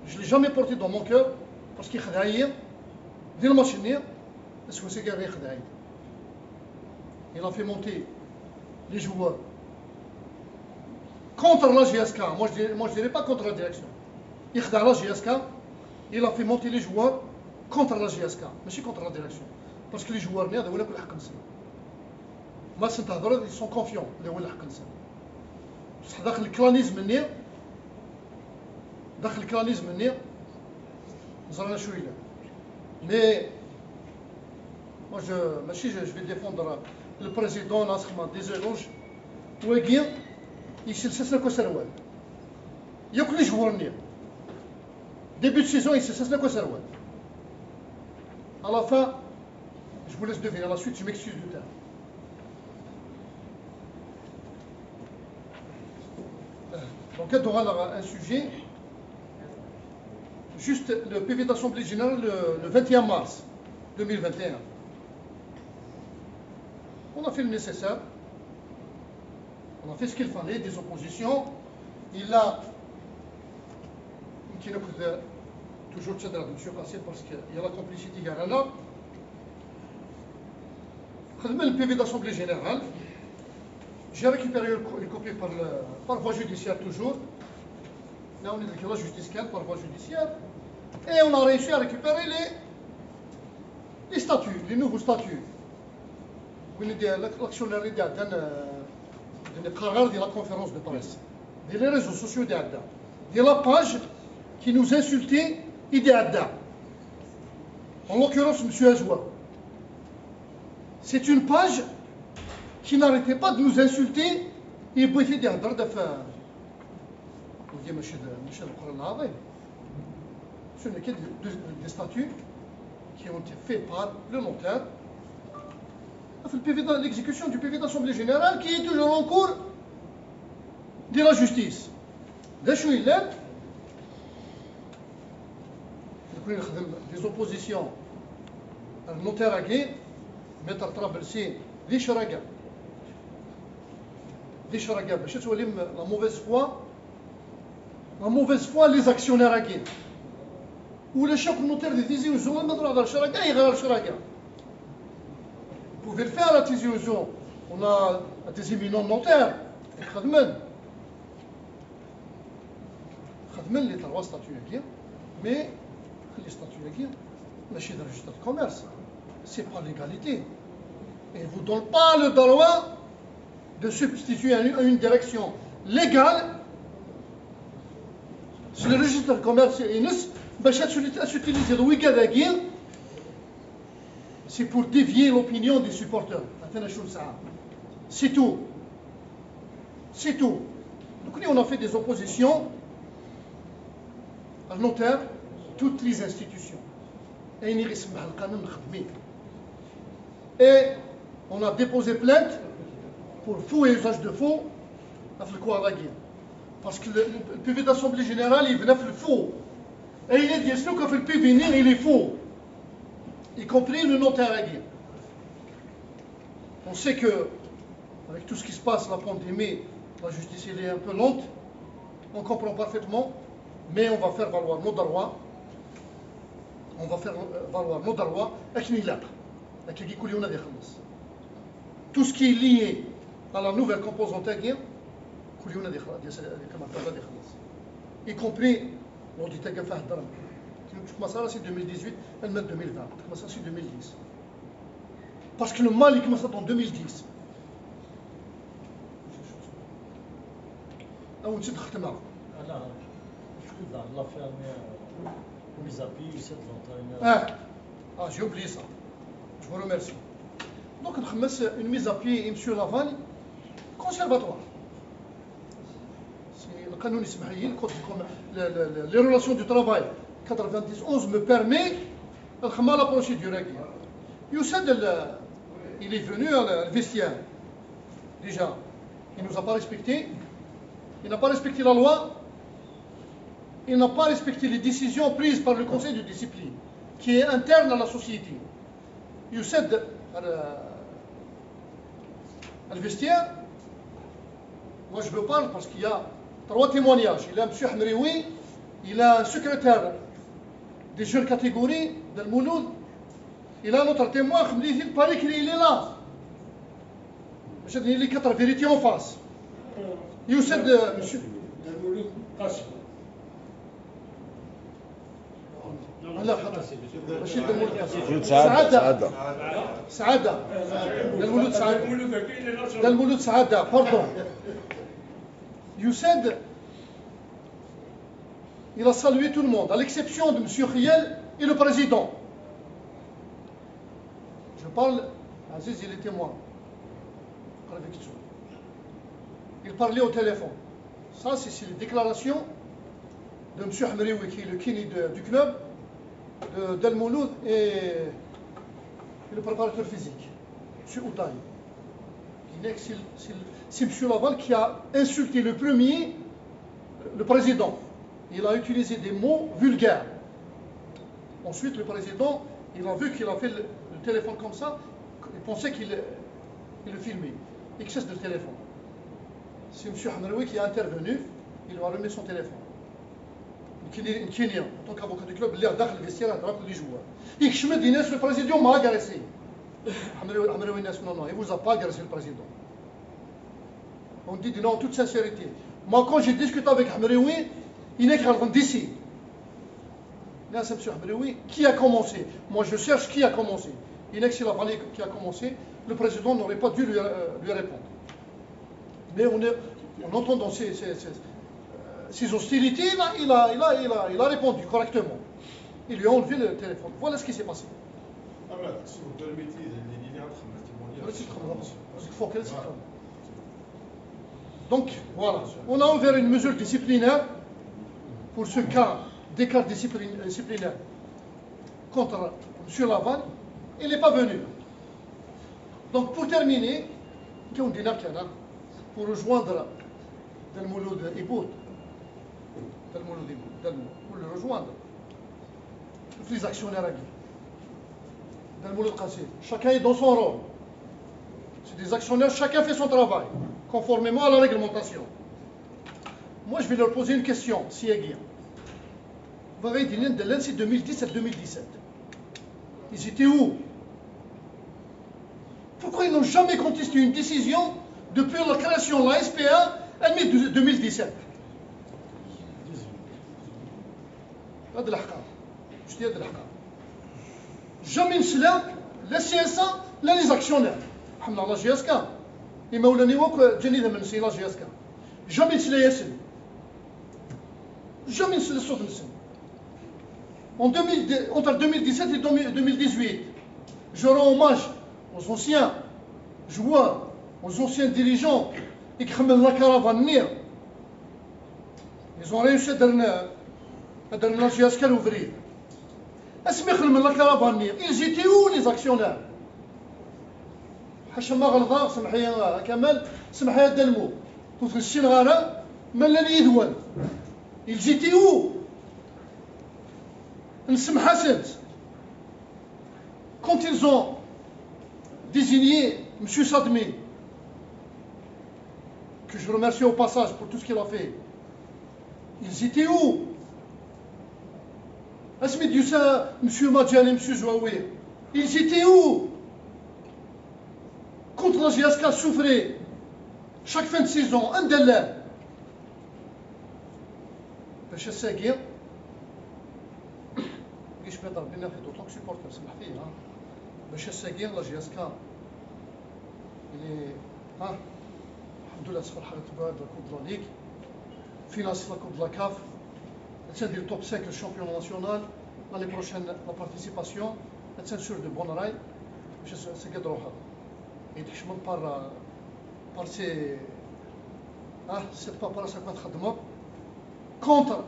Je ne l'ai jamais porté dans mon cœur parce qu'il est dès le match, est-ce que c'est qu'il il a fait monter les joueurs contre la GSK. Moi je ne dirais pas contre la direction. Il a la GSK, il a fait monter les joueurs contre la GSK, mais c'est contre la direction. Parce que les joueurs, ils sont confiants. داخل الكلانيزم النير داخل الكلانيزم النير زرنا شويه mais moi je vais défendre le président Nasser des éloges وقيل يسلسل لك سروال ياكل لي جوار النير début de saison يسلسل لك سروال à la fin je vous laisse deviner à la suite je m'excuse du terme. Donc, on aura un sujet, juste le PV d'Assemblée Générale le 21 mars 2021. On a fait le nécessaire, on a fait ce qu'il fallait, des oppositions. Il a, qui nous coûte toujours de M. Kassir parce qu'il y a la complicité Garana. Le PV d'Assemblée Générale. J'ai récupéré une copie par voie judiciaire toujours. Là, on est dans la judiciaire par voie judiciaire. Et on a réussi à récupérer les statuts, les nouveaux statuts. L'actionnaire de la conférence de presse, des réseaux sociaux d'Adda, de la page qui nous insultait et d'Adda. En l'occurrence, M. Azoua. C'est une page qui n'arrêtait pas de nous insulter et بغيتي دي هضر دافع ودي ماشي القرآن العظيم. Ce n'est que des statuts qui ont été faits par le notaire. L'exécution du PV d'Assemblée Générale qui est toujours en cours de la justice. Des oppositions. Le notaire a gagné, Maître Trabelsi, Vishraga. باش تولي la mauvaise foi la mauvaise foi les actionnaires à guerre. Ou les chocs notaires des Tizi Ouzou, on a le Sharaga, il y a le Sharaga. Vous pouvez le faire à Tizi Ouzou. On a des éminents notaires. Khadmen les trois statuts à guerre. Mais les statuts à guerre, machine de registre de commerce, c'est pas l'égalité. Et ne vous donne pas le droit de substituer à une direction légale. Si le registre de commerce est s'utiliser le week-end à guerre, c'est pour dévier l'opinion des supporters. C'est tout. C'est tout. Donc nous, on a fait des oppositions à notaire, toutes les institutions. Et on a déposé plainte pour faux et usage de faux à la guerre. Parce que le PV d'Assemblée Générale, il venait le faux. Et il est dit que le PV, il est faux. Y compris le notaire à guerre. On sait que, avec tout ce qui se passe, la pandémie, la justice elle est un peu lente. On comprend parfaitement. Mais on va faire valoir nos droits. On va faire valoir nos droits avec Nilaq. Tout ce qui est lié à la nouvelle composante à guerre, y compris l'audit à Gafah Dharam. C'est 2018, elle met 2020. C'est 2010. Parce que le mal, il commence en 2010. أو نسيت ختمها. لا l'affaire mise à pied, cette vente. J'ai oublié ça. Je vous remercie. Donc, une mise à pied, M. Laval, conservatoire. Le canon ismaïl, les relations du travail 91 me permet de la procédure. Youssef, il est venu à le vestiaire. Déjà, il ne nous a pas respecté. Il n'a pas respecté la loi. Il n'a pas respecté les décisions prises par le conseil de discipline, qui est interne à la société. Youssef, à le vestiaire, moi je veux parler parce qu'il y a 3 témoignages. Il y a M. Hamrioui, il a un secrétaire des jeunes catégories de Mouloud. Il a un autre témoin, il paraît qu'il est là. Je dis les 4 vérités en face. Youssef, monsieur. لا ماشي سعادة المولود سعادة المولود سعادة pardon. Youssef, il a salué tout le monde, à l'exception de M. Khiel et le président. Je parle, Aziz, il est témoin. Il parlait au téléphone. Ça, c'est les déclarations de M. Hamrioui, qui est le kini du club, d'El Mouloud et le préparateur physique, M. Outaï. C'est M. Laval qui a insulté le premier, le président. Il a utilisé des mots vulgaires. Ensuite, le président, il a vu qu'il a fait le téléphone comme ça, il pensait qu'il le filmait. Excès de téléphone. C'est M. Hamrioui qui a intervenu, il lui a remis son téléphone. Kenya, en tant qu'avocat du club, il a dans le vestiaire, il a rappelé les joueurs. Et je me dis, le président m'a agressé. Hamrioui, non, il ne vous a pas agressé, le président. On dit non, en toute sincérité. Moi, quand j'ai discuté avec Hamrioui, il est d'ici. Là, c'est M. Hamrioui qui a commencé. Moi, je cherche qui a commencé. Il est qui a commencé. Le président n'aurait pas dû lui répondre. Mais en entendant ces hostilités, il a répondu correctement. Il lui a enlevé le téléphone. Voilà ce qui s'est passé. Si vous permettez, donc, voilà. On a ouvert une mesure disciplinaire pour ce cas d'écart disciplinaire contre M. Laval. Il n'est pas venu. Donc, pour terminer, pour rejoindre Del Mouloud Iboud, pour le rejoindre, tous les actionnaires à Guy, Del Mouloud Qassir, chacun est dans son rôle. C'est des actionnaires, chacun fait son travail, conformément à la réglementation. moi je vais leur poser une question, Siagia. Vous avez dit de l'ANSI 2017-2017. Ils étaient où? Pourquoi ils n'ont jamais contesté une décision depuis la création de la SPA en 2017? هذا الحقائق. شتي هذا الحقائق. jamais نسلا لا السياسة لا لي زاكسيونير. حمل على جياسكا. إما ولا نيوك جاني من نسي لا جياسكا. jamais نسلا ياسن. jamais نسلا الصوت نسن. Entre 2017 et 2018, je rends hommage aux anciens joueurs, aux anciens dirigeants qui ont la caravane. Ils ont réussi à donner la GSK l'ouvrir. Ils étaient où les actionnaires? حشم غلطة سمحي يا كمال سمحي يا دلمو توفي الشين غارة ملا لي يدوان. Ils étaient où? Quand ils ont désigné M. Sadmi, que je remercie au passage pour tout ce qu'il a fait, ils étaient où? Asmi Dioussa, M. Madjan et M. Zouaoui, ils étaient où? Quand la GSK souffrait chaque fin de saison, un délai, باش الساقية كيش بيضرب لنا في دوطونك سيبورتر سمح فيه باش الساقية لا جي اس كا اللي الحمد لله صفر حاجة بعد لا كوب لا ليغ فينانس لا كوب لا كاف تسدير توب 5 الشامبيون ناسيونال l'année prochaine la participation تسن سور دو بون راي باش الساقية دروحها يدكشمن بار سي سي با بار سا كون تخدمو contre,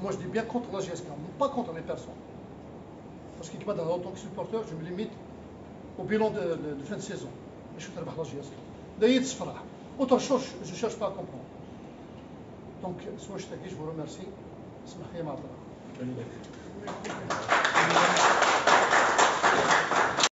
moi je dis bien contre la GSK, pas contre les personnes. Parce qu'il n'y a pas en tant que supporter, je me limite au bilan de fin de saison. Et je suis très bien la GSK. D'ailleurs, autre chose, je ne cherche pas à comprendre. Donc, soit je vous remercie.